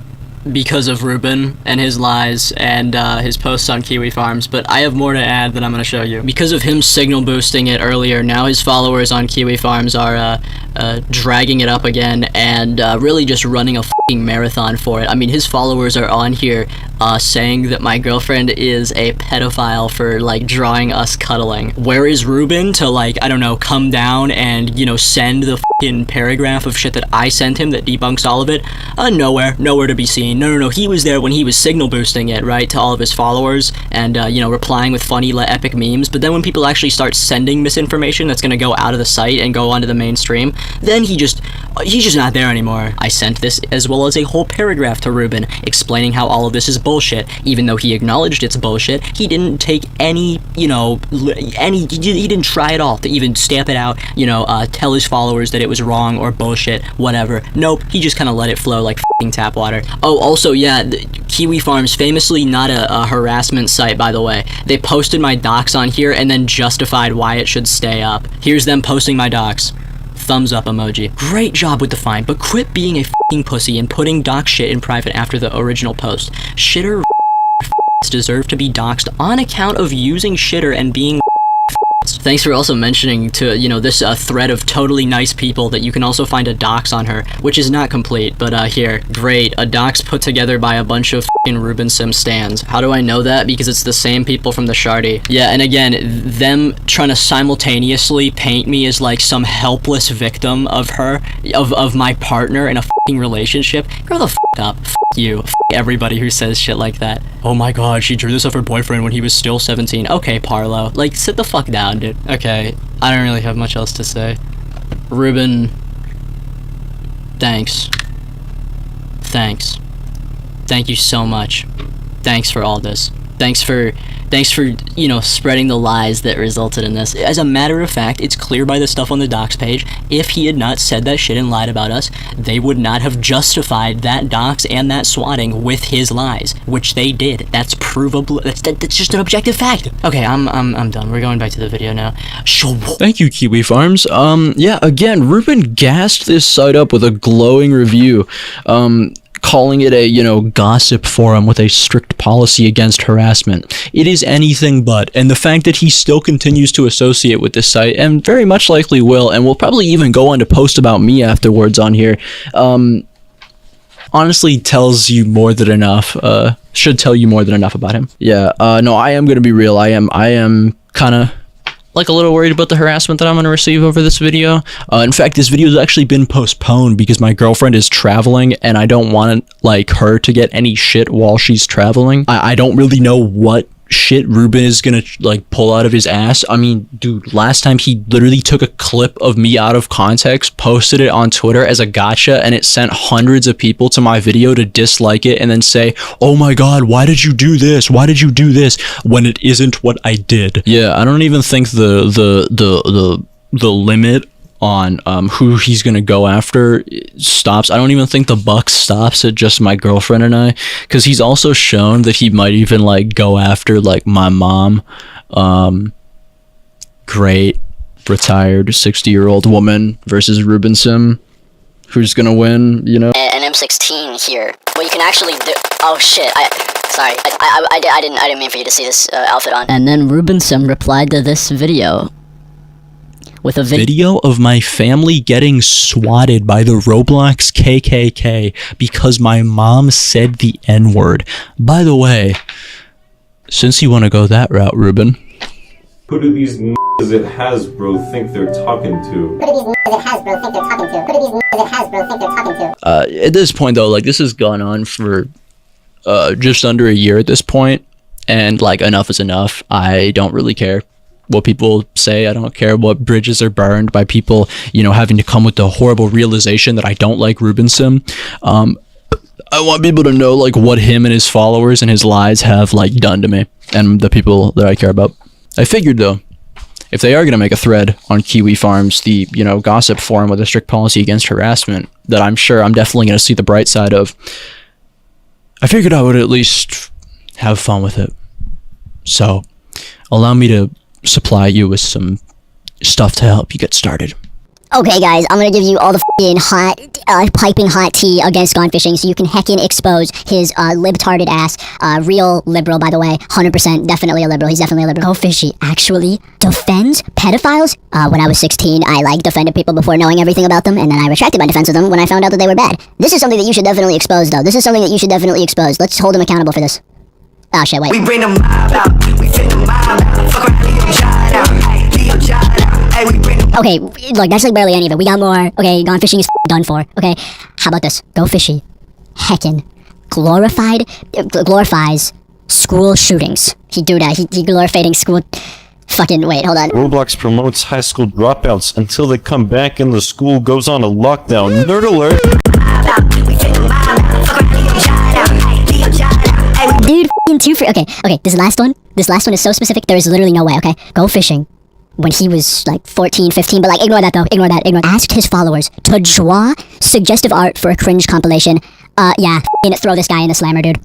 because of Ruben and his lies and his posts on Kiwi Farms, but I have more to add that I'm going to show you. Because of him signal boosting it earlier, now his followers on Kiwi Farms are dragging it up again and really just running a f***ing marathon for it. I mean, his followers are on here saying that my girlfriend is a pedophile for like drawing us cuddling. Where is Ruben to like, I don't know, come down and, send the f***ing paragraph of shit that I sent him that debunks all of it? Nowhere to be seen. No, he was there when he was signal boosting it, right, to all of his followers and, replying with funny, epic memes. But then when people actually start sending misinformation that's gonna go out of the site and go onto the mainstream, then he's just not there anymore. I sent this as well as a whole paragraph to Ruben explaining how all of this is bullshit. Even though he acknowledged it's bullshit, he didn't take any, you know, he didn't try at all to even stamp it out, you know, tell his followers that it was wrong or bullshit, whatever. Nope, he just kind of let it flow like f***ing tap water. Oh, also, yeah, Kiwi Farms, famously not a harassment site, by the way. They posted my docs on here and then justified why it should stay up. Here's them posting my docs. Thumbs up emoji. Great job with the fine, but quit being a f***ing pussy and putting doc shit in private after the original post. Shitter deserve to be doxxed on account of using shitter and being. Thanks for also mentioning to, you know, this thread of totally nice people that you can also find a docs on her, which is not complete, but here, great, a docs put together by a bunch of f***ing Ruben Sim stans. How do I know that? Because it's the same people from the Shardy. Yeah, and again, them trying to simultaneously paint me as like some helpless victim of her, of my partner in a f***ing relationship. Grow the f*** up. F*** you. F*** everybody who says shit like that. Oh my god, she drew this of her boyfriend when he was still 17. Okay, Parlo. Like, sit the fuck down, dude. Okay, I don't really have much else to say. Ruben, thanks. Thanks. Thank you so much. Thanks for all this. Thanks for, you know, spreading the lies that resulted in this. As a matter of fact, it's clear by the stuff on the docs page, if he had not said that shit and lied about us, they would not have justified that docs and that swatting with his lies, which they did. That's provable. That's just an objective fact. Okay, I'm done. We're going back to the video now. Thank you, Kiwi Farms. Yeah, again, Ruben gassed this site up with a glowing review. Calling it a, you know, gossip forum with a strict policy against harassment. It is anything but, and the fact that he still continues to associate with this site, and very much likely will, and will probably even go on to post about me afterwards on here, honestly tells you more than enough, should tell you more than enough about him. Yeah, no, I am gonna be real, I am kinda like a little worried about the harassment that I'm going to receive over this video. In fact, this video has actually been postponed because my girlfriend is traveling and I don't want like her to get any shit while she's traveling. I don't really know what shit Ruben is gonna like pull out of his ass. I mean, dude, last time he literally took a clip of me out of context, posted it on Twitter as a gotcha, and it sent hundreds of people to my video to dislike it and then say, oh my god, why did you do this? Why did you do this? When it isn't what I did. Yeah, I don't even think the limit on who he's gonna go after stops. I don't even think the buck stops at just my girlfriend and I, because he's also shown that he might even like go after like my mom. Great retired 60-year-old woman versus Ruben Sim. Who's gonna win, you know? An M16 here. What you can actually do. Oh shit, sorry. I didn't mean for you to see this outfit on. And then Ruben Sim replied to this video with a video of my family getting swatted by the Roblox KKK because my mom said the N-word. By the way, since you want to go that route, Ruben. Who do these n***s at Hasbro think they're talking to? Who do these n***s at Hasbro think they're talking to? Who do these n***s at Hasbro think they're talking to? At this point, though, like, this has gone on for just under a year at this point, and, like, enough is enough. I don't really care what people say. I don't care what bridges are burned by people, you know, having to come with the horrible realization that I don't like Ruben Sim. I want people to know, like, what him and his followers and his lies have, like, done to me and the people that I care about. I figured, though, if they are going to make a thread on Kiwi Farms, the, you know, gossip forum with a strict policy against harassment, that I'm sure I'm definitely going to see the bright side of, I figured I would at least have fun with it. So, allow me to supply you with some stuff to help you get started. Okay, guys, I'm gonna give you all the f***ing hot, piping hot tea against gone fishing so you can heckin' expose his libtarded ass. Real liberal, by the way. 100%, definitely a liberal. He's definitely a liberal. Go Fishy actually defends pedophiles? When I was 16, I, like, defended people before knowing everything about them, and then I retracted my defense of them when I found out that they were bad. This is something that you should definitely expose, though. This is something that you should definitely expose. Let's hold him accountable for this. Oh, shit, wait. We bring the mob out. We fit the mob out. Fuck around, Leo John out. Hey, Leo John out. Hey, we bring the... Okay, look, that's like barely any of it. We got more. Okay, gone fishing is done for. Okay, how about this? Go Fishy heckin' glorifies school shootings. He do that. He glorifying school... Fucking, wait, hold on. Roblox promotes high school dropouts until they come back and the school goes on a lockdown. Nerd alert! We fit the mob out. Fuck around, Leo John out. Hey, Leo John out. Hey, we 2 free. Okay, this last one is so specific, there is literally no way, okay? Go fishing when he was like 14, 15, but like ignore that though, ignore that. Asked his followers to draw suggestive art for a cringe compilation. Yeah, throw this guy in the slammer, dude.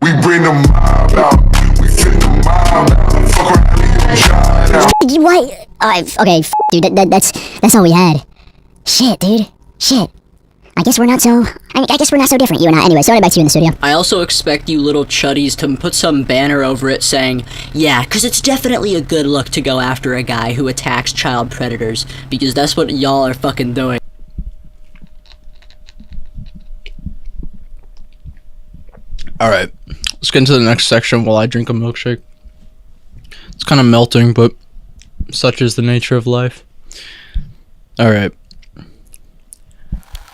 We bring the mob out. We fit the mob out. Fuck around and shot out. What? Okay, dude, that's all we had. Shit, dude. Shit. I guess we're not so different, you and I. Anyway, so back to you in the studio. I also expect you little chuddies to put some banner over it saying, yeah, because it's definitely a good look to go after a guy who attacks child predators, because that's what y'all are fucking doing. Alright, let's get into the next section while I drink a milkshake. It's kind of melting, but such is the nature of life. Alright.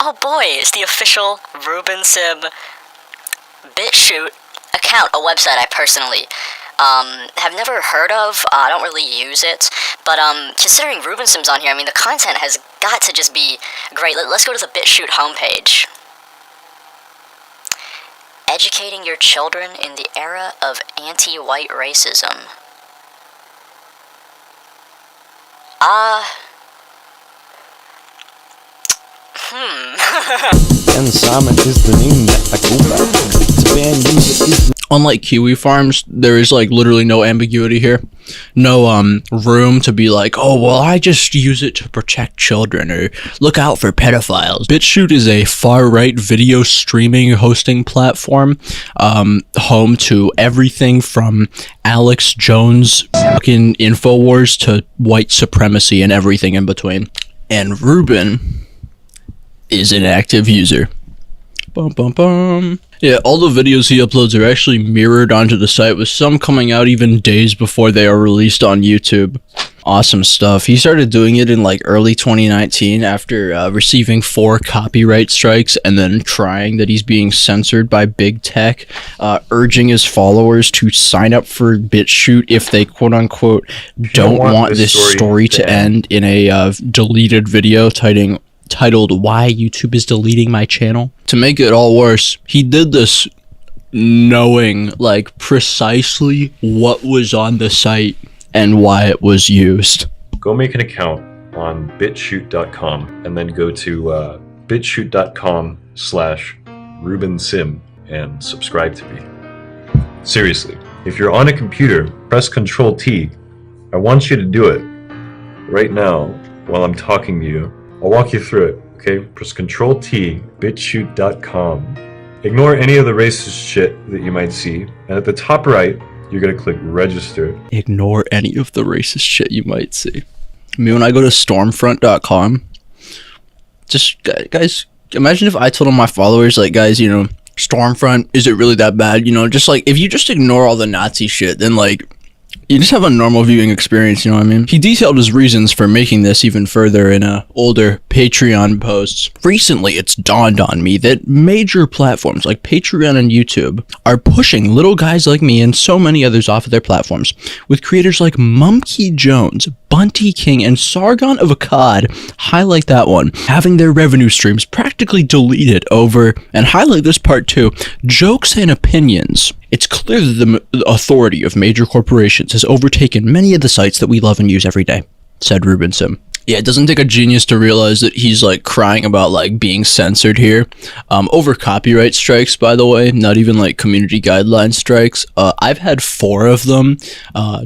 Oh boy, it's the official Ruben Sim BitChute account, a website I personally have never heard of. I don't really use it, but considering Ruben Sim's on here, I mean, the content has got to just be great. Let's go to the BitChute homepage. Educating your children in the era of anti-white racism. And Simon is the name that I go by. To ban user is the Unlike Kiwi Farms, there is like literally no ambiguity here. No room to be like, oh well, I just use it to protect children or look out for pedophiles. BitChute is a far-right video streaming hosting platform, home to everything from Alex Jones fucking InfoWars to white supremacy and everything in between. And Ruben is an active user. Bum bum bum. Yeah, all the videos he uploads are actually mirrored onto the site, with some coming out even days before they are released on YouTube. Awesome stuff. He started doing it in like early 2019 after receiving 4 copyright strikes and then crying that he's being censored by big tech, urging his followers to sign up for BitChute if they quote-unquote don't want this story to end in a deleted video titled "Why YouTube is Deleting My Channel." To make it all worse, he did this knowing like precisely what was on the site and why it was used. Go make an account on bitchute.com and then go to bitchute.com/RubenSim and subscribe to me. Seriously, if you're on a computer, press Control T. I want you to do it right now while I'm talking to you. I'll walk you through it, okay? Press Control T, bitchute.com. Ignore any of the racist shit that you might see, and at the top right, you're gonna click register. Ignore any of the racist shit you might see. I mean, when I go to stormfront.com, just, guys, imagine if I told all my followers, like, guys, you know, Stormfront, is it really that bad? You know, just like, if you just ignore all the Nazi shit, then like, you just have a normal viewing experience, you know what I mean? He detailed his reasons for making this even further in older Patreon posts. Recently, it's dawned on me that major platforms like Patreon and YouTube are pushing little guys like me and so many others off of their platforms, with creators like Mumkey Jones, Bunty King, and Sargon of Akkad, highlight that one, having their revenue streams practically deleted over, and highlight this part too, jokes and opinions. It's clear that the authority of major corporations has overtaken many of the sites that we love and use every day, said Ruben Sim. Yeah, it doesn't take a genius to realize that he's like crying about like being censored here. Over copyright strikes, by the way, not even like community guideline strikes. I've had 4 of them.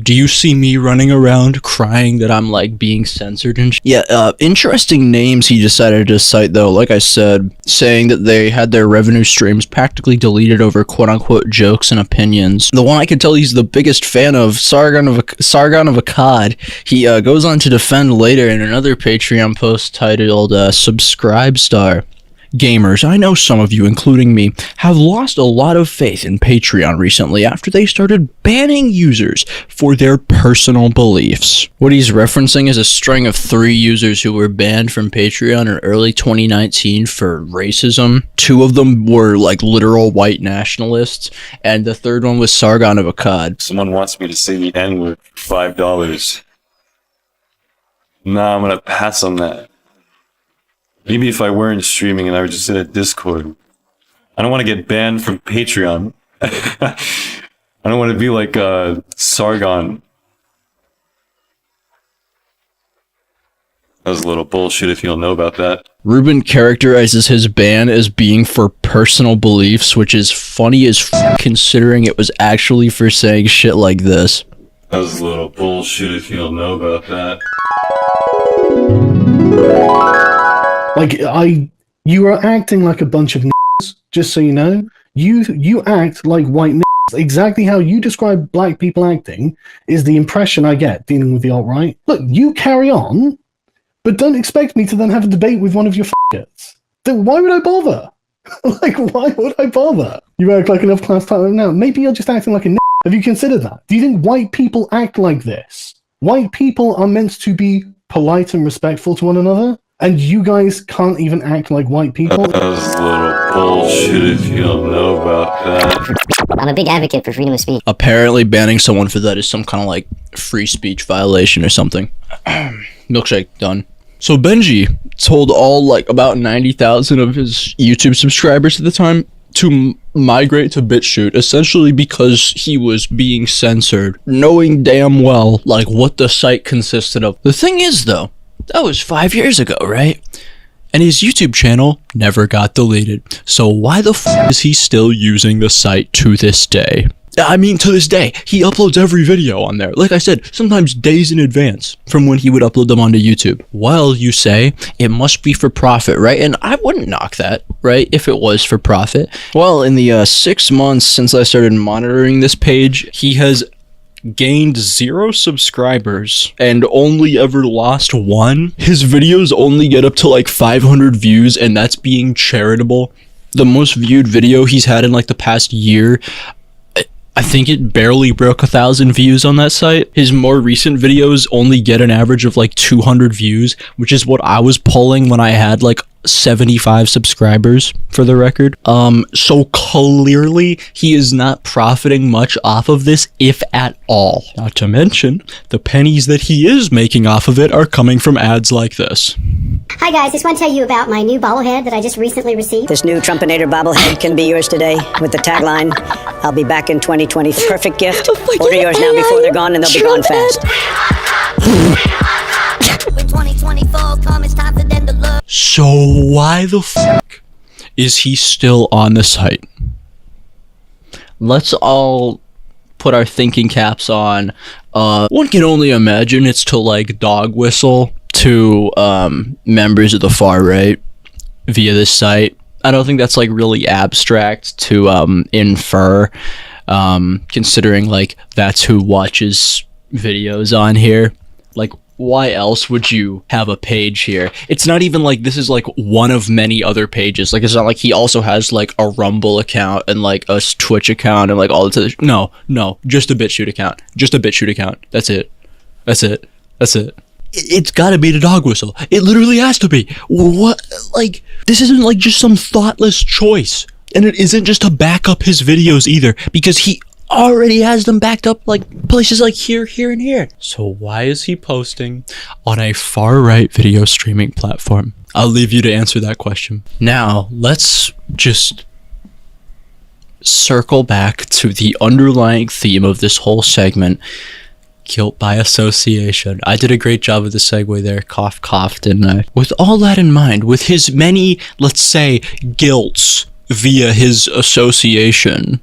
Do you see me running around crying that I'm like being censored and yeah, interesting names he decided to cite though, like I said, saying that they had their revenue streams practically deleted over quote-unquote jokes and opinions. The one I can tell he's the biggest fan of, Sargon of Akkad, he goes on to defend later in another Patreon post titled Subscribe Star. Gamers, I know some of you, including me, have lost a lot of faith in Patreon recently after they started banning users for their personal beliefs. What he's referencing is a string of 3 users who were banned from Patreon in early 2019 for racism. 2 of them were like literal white nationalists, and the third one was Sargon of Akkad. Someone wants me to say the N-word for $5. Nah, I'm gonna pass on that. Maybe if I weren't streaming and I was just in a Discord. I don't want to get banned from Patreon. I don't want to be like Sargon. That was a little bullshit if you don't know about that. Ruben characterizes his ban as being for personal beliefs, which is funny as considering it was actually for saying shit like this. That was a little bullshit if you don't know about that. Like, you are acting like a bunch of n***s, just so you know. You act like white n***s. Exactly how you describe black people acting is the impression I get dealing with the alt-right. Look, you carry on, but don't expect me to then have a debate with one of your f***ers. Then why would I bother? Like, why would I bother? You act like an F-class title now. Maybe you're just acting like a n***. Have you considered that? Do you think white people act like this? White people are meant to be polite and respectful to one another, and you guys can't even act like white people? That was a little bullshit if you don't know about that. I'm a big advocate for freedom of speech. Apparently banning someone for that is some kind of like free speech violation or something. Milkshake, done. So Benji told all like about 90,000 of his YouTube subscribers at the time to migrate to BitChute, essentially because he was being censored, knowing damn well like what the site consisted of. The thing is though, that was 5 years ago, right? And his YouTube channel never got deleted. So why the f is he still using the site to this day? I mean, to this day, he uploads every video on there. Like I said, sometimes days in advance from when he would upload them onto YouTube. Well, you say, it must be for profit, right? And I wouldn't knock that, right? If it was for profit. Well, in the 6 months since I started monitoring this page, he has gained 0 subscribers and only ever lost 1. His videos only get up to like 500 views, and that's being charitable. The most viewed video he's had in like the past year, I think it barely broke 1,000 views on that site. His more recent videos only get an average of like 200 views, which is what I was pulling when I had like 75 subscribers, for the record. So clearly he is not profiting much off of this, if at all. Not to mention, the pennies that he is making off of it are coming from ads like this. Hi guys, just want to tell you about my new bobblehead that I just recently received. This new Trumpinator bobblehead can be yours today with the tagline, "I'll be back in 2020. Perfect gift. Order yours now before they're gone, and they'll be gone fast." So why the fuck is he still on the site? Let's all put our thinking caps on. One can only imagine it's to like dog whistle to members of the far right via this site. I don't think that's like really abstract to infer, considering like that's who watches videos on here. Like, why else would you have a page here? It's not even like this is like one of many other pages. Like, it's not like he also has like a Rumble account and like a Twitch account and like all this other no, just a BitChute account. Just a BitChute account. That's it. It's gotta be the dog whistle. It literally has to be. What? Like, this isn't like just some thoughtless choice. And it isn't just to back up his videos either, because he already has them backed up like places like here, and here. So why is he posting on a far-right video streaming platform? I'll leave you to answer that question. Now, let's just circle back to the underlying theme of this whole segment. Guilt by association. I did a great job of the segue there. Cough, cough, didn't I? With all that in mind, with his many, let's say, guilts via his association,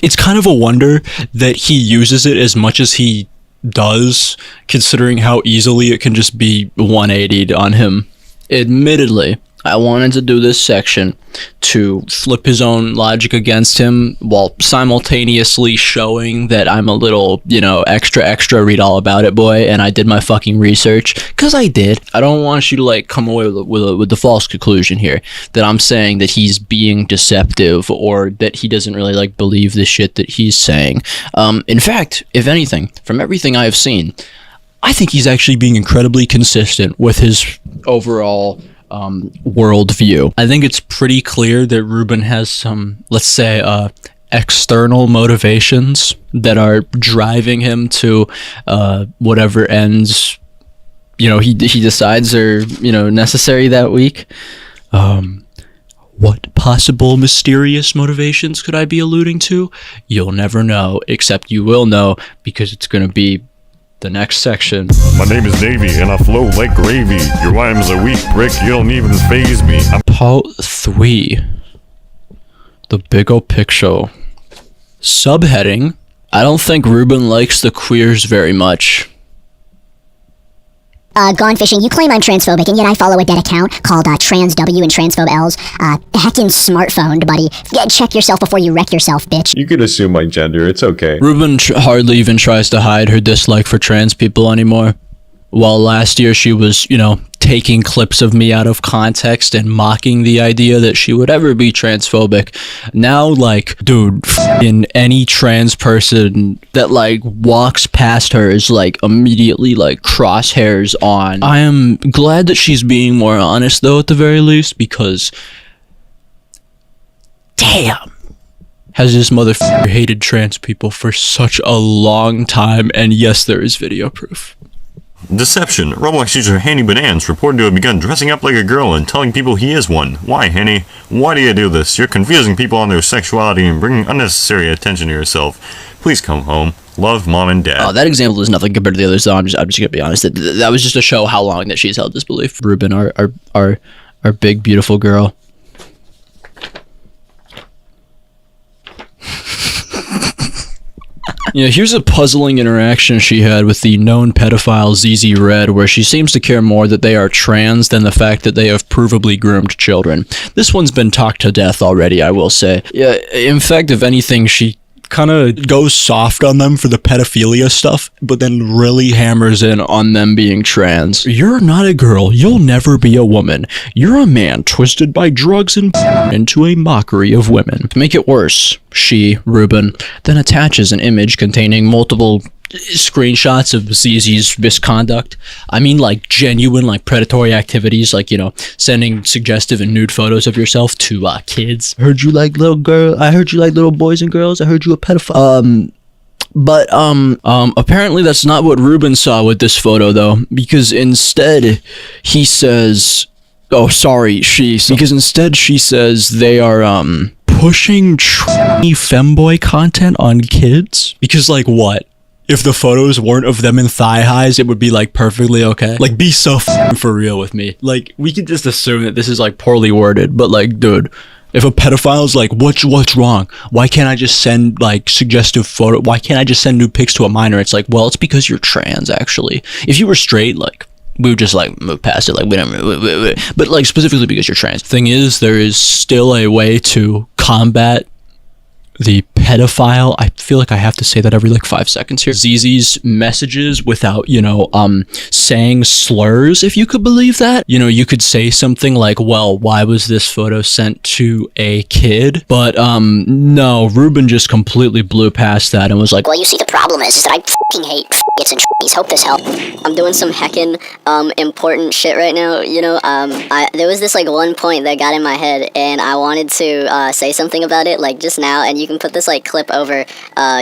it's kind of a wonder that he uses it as much as he does, considering how easily it can just be 180'd on him. Admittedly, I wanted to do this section to flip his own logic against him while simultaneously showing that I'm a little, extra read all about it boy, and I did my fucking research, because I did. I don't want you to like come away with the false conclusion here that I'm saying that he's being deceptive or that he doesn't really like believe the shit that he's saying. In fact, if anything, from everything I have seen, I think he's actually being incredibly consistent with his overall worldview. I think it's pretty clear that Ruben has some, let's say, external motivations that are driving him to whatever ends he decides are necessary that week. What possible mysterious motivations could I be alluding to? You'll never know, except you will know because it's gonna be the next section. My name is Navy, and I flow like gravy. Your rhymes are weak, prick. You don't even faze me. Part 3. The big ol' picture. Subheading. I don't think Ruben likes the queers very much. Gone fishing, you claim I'm transphobic, and yet I follow a dead account called TransW and Transphobe L's. Heckin' smartphoned, buddy. Check yourself before you wreck yourself, bitch. You could assume my gender, it's okay. Ruben hardly even tries to hide her dislike for trans people anymore. While last year she was, you know, taking clips of me out of context and mocking the idea that she would ever be transphobic. Now, like, dude, in any trans person that, like, walks past her is, like, immediately, like, crosshairs on. I am glad that she's being more honest, though, at the very least, because... damn! Has this motherfucker hated trans people for such a long time, and yes, there is video proof. Deception. Roblox user Henny Bananas reported to have begun dressing up like a girl and telling people he is one. Why, Henny? Why do you do this? You're confusing people on their sexuality and bringing unnecessary attention to yourself. Please come home. Love, Mom and Dad. Oh, that example is nothing compared to the others, though. I'm just gonna be honest. That was just to show how long that she's held this belief. Ruben, our big, beautiful girl. Yeah, here's a puzzling interaction she had with the known pedophile ZZ Red, where she seems to care more that they are trans than the fact that they have provably groomed children. This one's been talked to death already, I will say. Yeah, in fact, if anything, she kind of goes soft on them for the pedophilia stuff, but then really hammers in on them being trans. You're not a girl. You'll never be a woman. You're a man twisted by drugs and into a mockery of women. To make it worse, she, Ruben, then attaches an image containing multiple screenshots of ZZ's misconduct. I mean, like, genuine, like, predatory activities, like, you know, sending suggestive and nude photos of yourself to kids. I heard you like little girl. I heard you like little boys and girls. I heard you a pedophile. But apparently that's not what Ruben saw with this photo, though, because instead he says, oh, sorry, because instead she says they are pushing tranny femboy content on kids. Because, like, what? If the photos weren't of them in thigh highs, it would be, like, perfectly okay. Like, be so for real with me. Like, we can just assume that this is, like, poorly worded, but, like, dude, if a pedophile's like, what's wrong? Why can't I just send, like, suggestive photo? Why can't I just send nude pics to a minor? It's like, well, it's because you're trans, actually. If you were straight, like, we would just, like, move past it, like, we don't, but, like, specifically because you're trans. Thing is, there is still a way to combat the pedophile. I feel like I have to say that every, like, 5 seconds here. ZZ's messages without, you know, saying slurs, if you could believe that. You know, you could say something like, well, why was this photo sent to a kid? But, no, Ruben just completely blew past that and was like, well, you see, the problem is that I fucking hate f***its and trannies. Hope this helps. I'm doing some heckin' important shit right now, you know. There was this, like, one point that got in my head, and I wanted to say something about it, like, just now, and you can put this, like, clip over,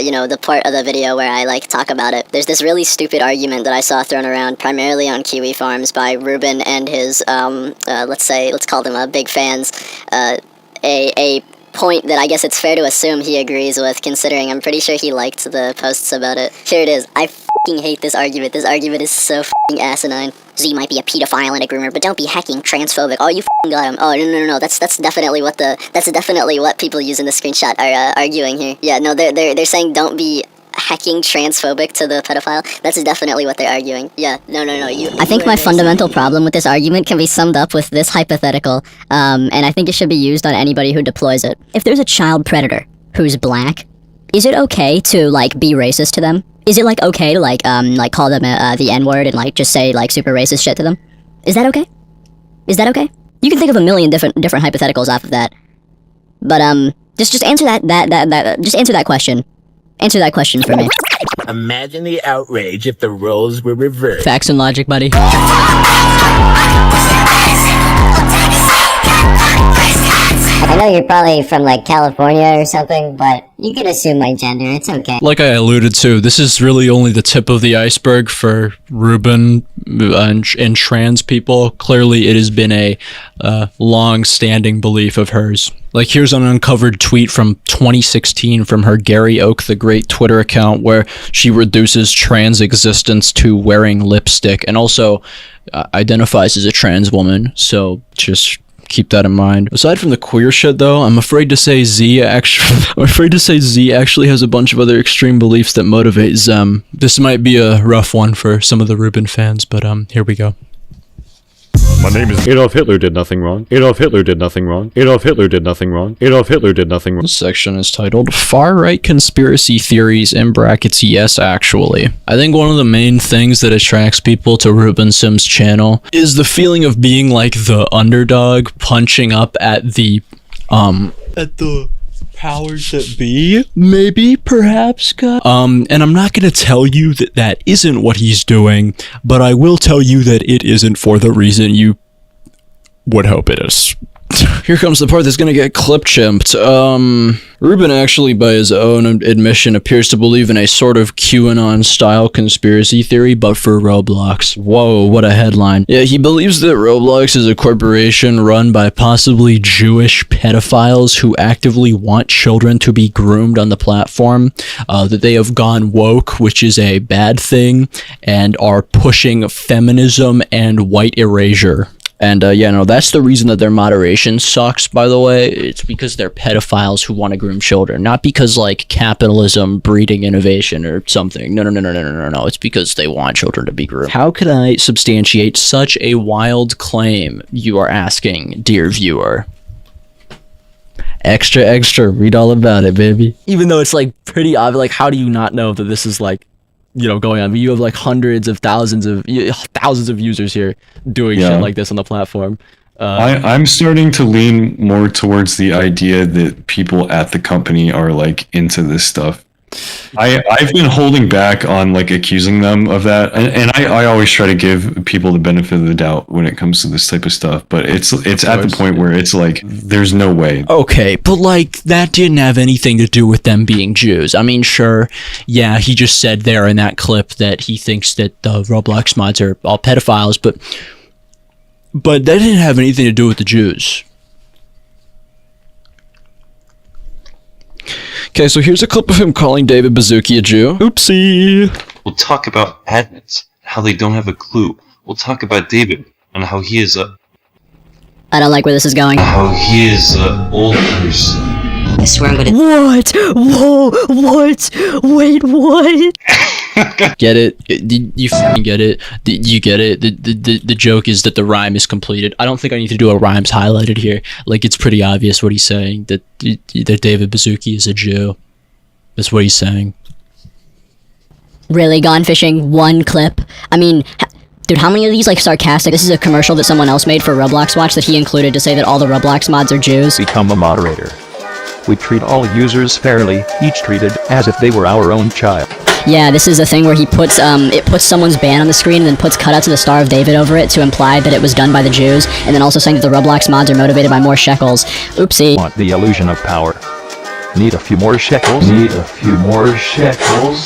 you know, the part of the video where I, like, talk about it. There's this really stupid argument that I saw thrown around primarily on Kiwi Farms by Ruben and his, let's call them big fans, a point that I guess it's fair to assume he agrees with, considering I'm pretty sure he liked the posts about it. Here it is. I f***ing hate this argument. This argument is so f***ing asinine. Z might be a pedophile and a groomer, but don't be hecking transphobic. Oh, you f***ing got him. Oh, no. That's definitely what people use in the screenshot are arguing here. Yeah, no, they're saying don't be hecking transphobic to the pedophile. That's definitely what they're arguing. Yeah, no. I think my fundamental problem with this argument can be summed up with this hypothetical, and I think it should be used on anybody who deploys it. If there's a child predator who's black, is it okay to, like, be racist to them? Is it, like, okay to, like call them the N-word and, like, just say, like, super racist shit to them? Is that okay? Is that okay? You can think of a million different hypotheticals off of that. But, just answer just answer that question. Answer that question for me. Imagine the outrage if the roles were reversed. Facts and logic, buddy. I know you're probably from like California or something, but you can assume my gender. It's okay. Like I alluded to, this is really only the tip of the iceberg for Ruben and trans people. Clearly, it has been a long-standing belief of hers. Like, here's an uncovered tweet from 2016 from her Gary Oak the Great Twitter account where she reduces trans existence to wearing lipstick and also identifies as a trans woman. So just keep that in mind. Aside from the queer shit, though, I'm afraid to say Z actually has a bunch of other extreme beliefs that motivate Zem. This might be a rough one for some of the Ruben fans, but here we go. My name is Adolf Hitler did nothing wrong. Adolf Hitler did nothing wrong. Adolf Hitler did nothing wrong. Adolf Hitler did nothing wrong. This section is titled Far-Right Conspiracy Theories in brackets yes actually. I think one of the main things that attracts people to Ruben Sim's channel is the feeling of being like the underdog punching up at the powers that be, maybe, perhaps, God. And I'm not gonna tell you that that isn't what he's doing, but I will tell you that it isn't for the reason you would hope it is. Here comes the part that's gonna get clip-chimped. Ruben actually, by his own admission, appears to believe in a sort of QAnon-style conspiracy theory, but for Roblox. Whoa, what a headline. Yeah, he believes that Roblox is a corporation run by possibly Jewish pedophiles who actively want children to be groomed on the platform, that they have gone woke, which is a bad thing, and are pushing feminism and white erasure. And yeah, no, that's the reason that their moderation sucks, by the way. It's because they're pedophiles who want to groom children, not because, like, capitalism breeding innovation or something. No. It's because they want children to be groomed. How could I substantiate such a wild claim, you are asking, dear viewer? Extra, read all about it, baby. Even though it's, like, pretty obvious, like, how do you not know that this is, like, you know, going on? You have like hundreds of thousands of users here doing shit like this on the platform. I'm starting to lean more towards the idea that people at the company are like into this stuff. I've been holding back on like accusing them of that, and I always try to give people the benefit of the doubt when it comes to this type of stuff, but it's at the point where it's like there's no way. Okay, but like that didn't have anything to do with them being Jews. I mean, sure, yeah, he just said there in that clip that he thinks that the Roblox mods are all pedophiles, but that didn't have anything to do with the Jews. Okay, so here's a clip of him calling David Baszucki a Jew. Oopsie. We'll talk about admins, how they don't have a clue. We'll talk about David and how he is a... I don't like where this is going. How he is a old person. I swear I'm gonna... What? Whoa, what? Wait, what? Get it? You fucking get it? You get it? The joke is that the rhyme is completed. I don't think I need to do a rhymes highlighted here. Like, it's pretty obvious what he's saying, that David Baszucki is a Jew. That's what he's saying. Really, gone fishing? One clip? I mean... Dude, how many of these, like, sarcastic... This is a commercial that someone else made for Roblox Watch that he included to say that all the Roblox mods are Jews. Become a moderator. We treat all users fairly, each treated as if they were our own child. Yeah, this is a thing where he puts, it puts someone's ban on the screen and then puts cutouts of the Star of David over it to imply that it was done by the Jews, and then also saying that the Roblox mods are motivated by more shekels. Oopsie. Want the illusion of power. Need a few more shekels?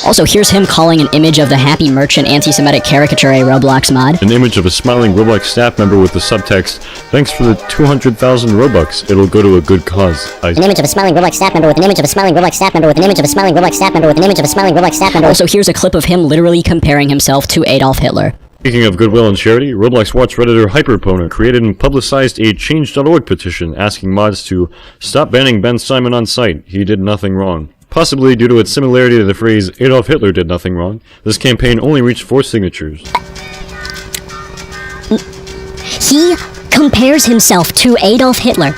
Also, here's him calling an image of the Happy Merchant anti-Semitic caricature a Roblox mod. An image of a smiling Roblox staff member with the subtext, "Thanks for the 200,000 Robux. It'll go to a good cause." An image of a smiling Roblox staff member with an image of a smiling Roblox staff member with an image of a smiling Roblox staff member with an image of a smiling Roblox staff member. Also, here's a clip of him literally comparing himself to Adolf Hitler. Speaking of goodwill and charity, Roblox Watch Redditor Hyperpona created and publicized a Change.org petition asking mods to stop banning Ben Simon on site. He did nothing wrong. Possibly due to its similarity to the phrase Adolf Hitler did nothing wrong, this campaign only reached 4 signatures. He compares himself to Adolf Hitler.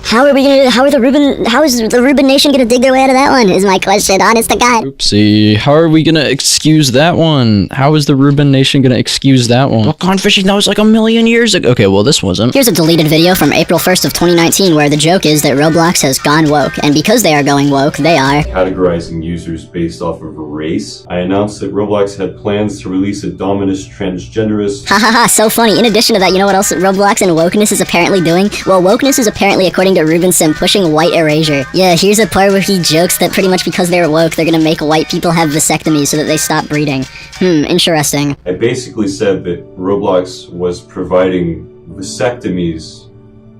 How is the Ruben Nation gonna dig their way out of that one, is my question, honest to God. Oopsie. How are we gonna excuse that one? How is the Ruben Nation gonna excuse that one? Well, gone fishing, that was like a million years ago. Okay, well, this wasn't. Here's a deleted video from April 1st of 2019 where the joke is that Roblox has gone woke, and because they are going woke, they are categorizing users based off of race. I announced that Roblox had plans to release a dominus transgenderist. Ha ha ha, so funny. In addition to that, you know what else Roblox and wokeness is apparently doing? Well, wokeness is apparently, according to Ruben Sim, pushing white erasure. Yeah, here's a part where he jokes that pretty much because they're woke, they're gonna make white people have vasectomies so that they stop breeding. Interesting. I basically said that Roblox was providing vasectomies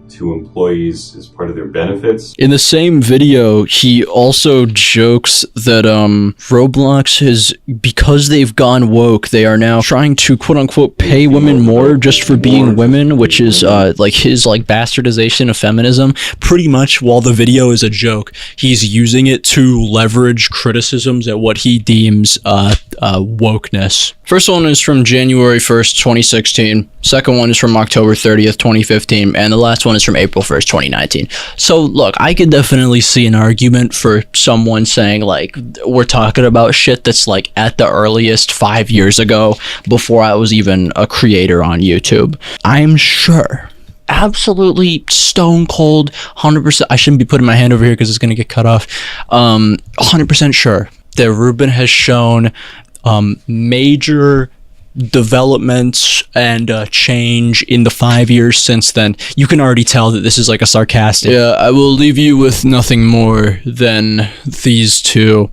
to employees as part of their benefits. In the same video, he also jokes that Roblox has, because they've gone woke, they are now trying to quote-unquote pay women more just for being women, which is like his like bastardization of feminism. Pretty much while the video is a joke, he's using it to leverage criticisms at what he deems wokeness. First one is from January 1st, 2016. Second one is from October 30th, 2015. And the last one is from April 1st, 2019. So look, I could definitely see an argument for someone saying like, we're talking about shit that's like at the earliest 5 years ago, before I was even a creator on YouTube. I'm sure, absolutely stone cold, 100%, I shouldn't be putting my hand over here because it's going to get cut off, 100% sure that Ruben has shown major developments and change in the 5 years since then. You can already tell that this is like a sarcastic. Yeah, I will leave you with nothing more than these two.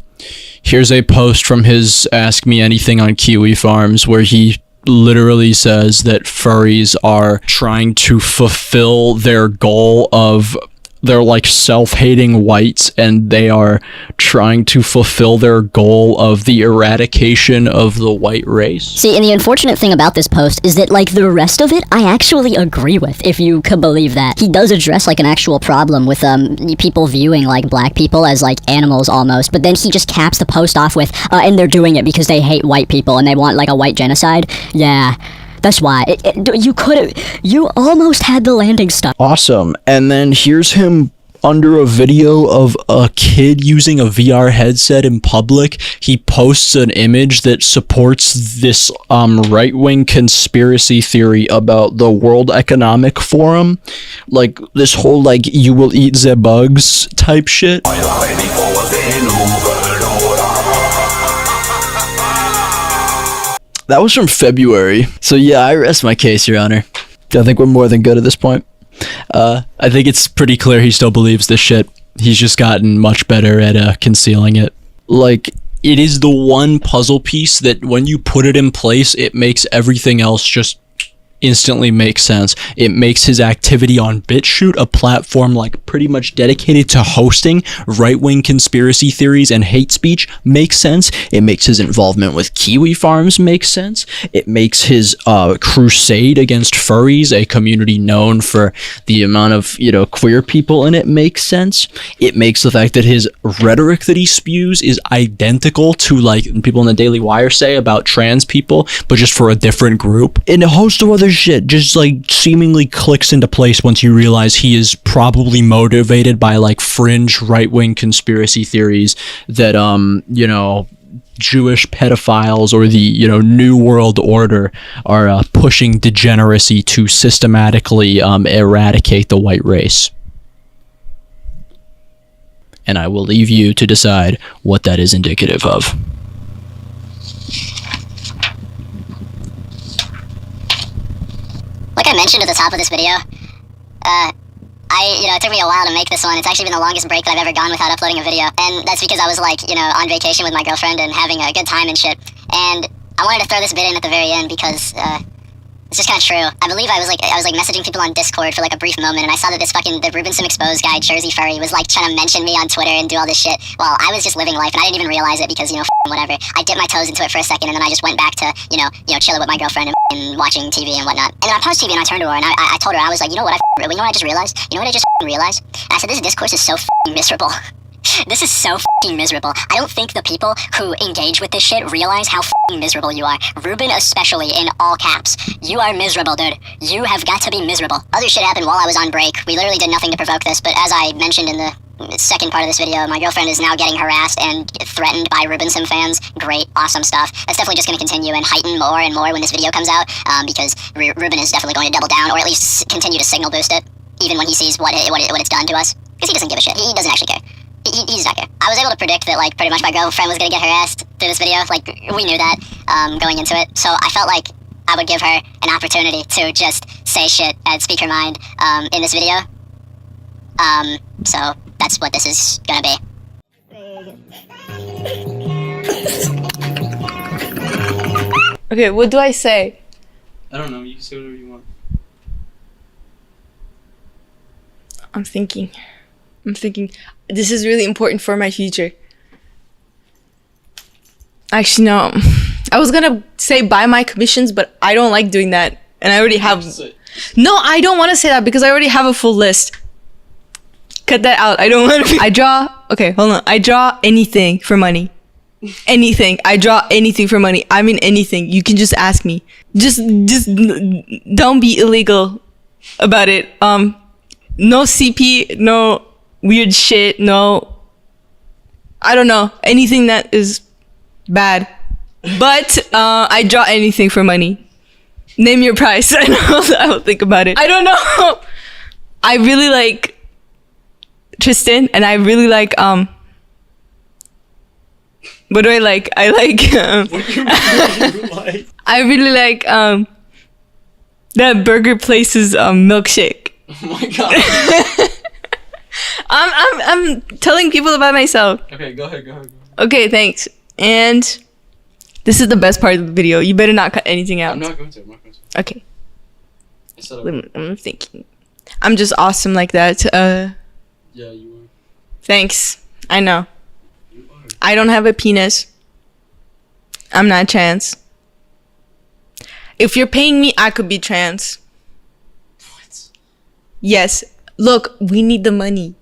Here's a post from his Ask Me Anything on Kiwi Farms where he literally says that furries are trying to fulfill their goal of they're like self-hating whites, and they are trying to fulfill their goal of the eradication of the white race. See, and the unfortunate thing about this post is that, like, the rest of it, I actually agree with, if you could believe that. He does address, like, an actual problem with, people viewing, like, black people as, like, animals almost, but then he just caps the post off with, and they're doing it because they hate white people and they want, like, a white genocide. Yeah. That's why. You almost had the landing stuff. Awesome. And then here's him under a video of a kid using a VR headset in public. He posts an image that supports this right-wing conspiracy theory about the World Economic Forum. Like this whole like you will eat the bugs type shit. That was from February. So yeah, I rest my case, Your Honor. I think we're more than good at this point. I think it's pretty clear he still believes this shit. He's just gotten much better at concealing it. Like, it is the one puzzle piece that when you put it in place, it makes everything else just instantly make sense. It makes his activity on BitChute, a platform like pretty much dedicated to hosting right-wing conspiracy theories and hate speech, make sense. It makes his involvement with Kiwi Farms make sense. It makes his crusade against furries, a community known for the amount of, queer people in it, make sense. It makes the fact that his rhetoric that he spews is identical to like people in the Daily Wire say about trans people, but just for a different group. And a host of other shit just like seemingly clicks into place once you realize he is probably motivated by like fringe right-wing conspiracy theories that Jewish pedophiles or the New World Order are pushing degeneracy to systematically eradicate the white race. And I will leave you to decide what that is indicative of. Like I mentioned at the top of this video, it took me a while to make this one. It's actually been the longest break that I've ever gone without uploading a video. And that's because I was like, on vacation with my girlfriend and having a good time and shit. And I wanted to throw this bit in at the very end because, it's just kind of true. I believe I was messaging people on Discord for like a brief moment, and I saw that the Ruben Sim Exposed guy, Jersey Furry, was like trying to mention me on Twitter and do all this shit. Well, I was just living life, and I didn't even realize it because, whatever. I dipped my toes into it for a second, and then I just went back to, chilling with my girlfriend and watching TV and whatnot. And then I paused TV and I turned to her and I told her, I was like, you know what I just realized? You know what I just realized? And I said, this discourse is so miserable. This is so f***ing miserable. I don't think the people who engage with this shit realize how f***ing miserable you are. Ruben especially, in all caps. You are miserable, dude. You have got to be miserable. Other shit happened while I was on break. We literally did nothing to provoke this, but as I mentioned in the second part of this video, my girlfriend is now getting harassed and threatened by Ruben Sim fans. Great, awesome stuff. That's definitely just going to continue and heighten more and more when this video comes out, because Ruben is definitely going to double down, or at least continue to signal boost it, even when he sees what it's done to us. Because he doesn't give a shit. He doesn't actually care. He's not care. I was able to predict that, like, pretty much my girlfriend was going to get harassed through this video. Like, we knew that going into it. So I felt like I would give her an opportunity to just say shit and speak her mind in this video. So that's what this is gonna be. Okay, what do I say? I don't know. You can say whatever you want. I'm thinking. This is really important for my future. Actually, no. I was gonna say buy my commissions, but I don't like doing that. And I already have... No, I don't want to say that because I already have a full list. Cut that out. I don't want to... I draw... Okay, hold on. I draw anything for money. Anything. I draw anything for money. I mean anything. You can just ask me. Just don't be illegal about it. No CP, no weird shit, no... I don't know. Anything that is bad. But I draw anything for money. Name your price. I will think about it. I don't know. I really like Tristan, and I really like what do I like? I like what you like? I really like that burger place's milkshake. Oh my god. I'm telling people about myself. Okay, go ahead. Okay, thanks. And this is the best part of the video. You better not cut anything out. I'm not going to. Okay. I'm thinking. I'm just awesome like that. Yeah, you are. Thanks. I know. I don't have a penis. I'm not trans. If you're paying me, I could be trans. What? Yes. Look, we need the money.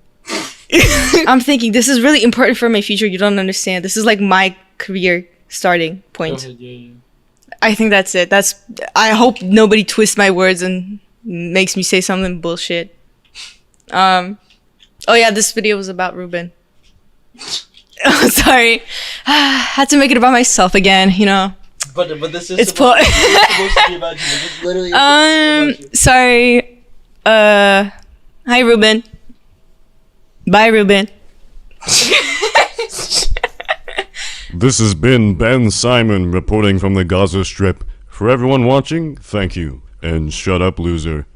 I'm thinking this is really important for my future. You don't understand. This is like my career starting point. Go ahead, yeah. I think that's it. I hope nobody twists my words and makes me say something bullshit. Oh yeah, this video was about Ruben. Oh, sorry. Had to make it about myself again, you know. But this is it's supposed to be about you. This is literally about you. Sorry. Hi Ruben. Bye Ruben. This has been Ben Simon reporting from the Gaza Strip. For everyone watching, thank you, and shut up, loser.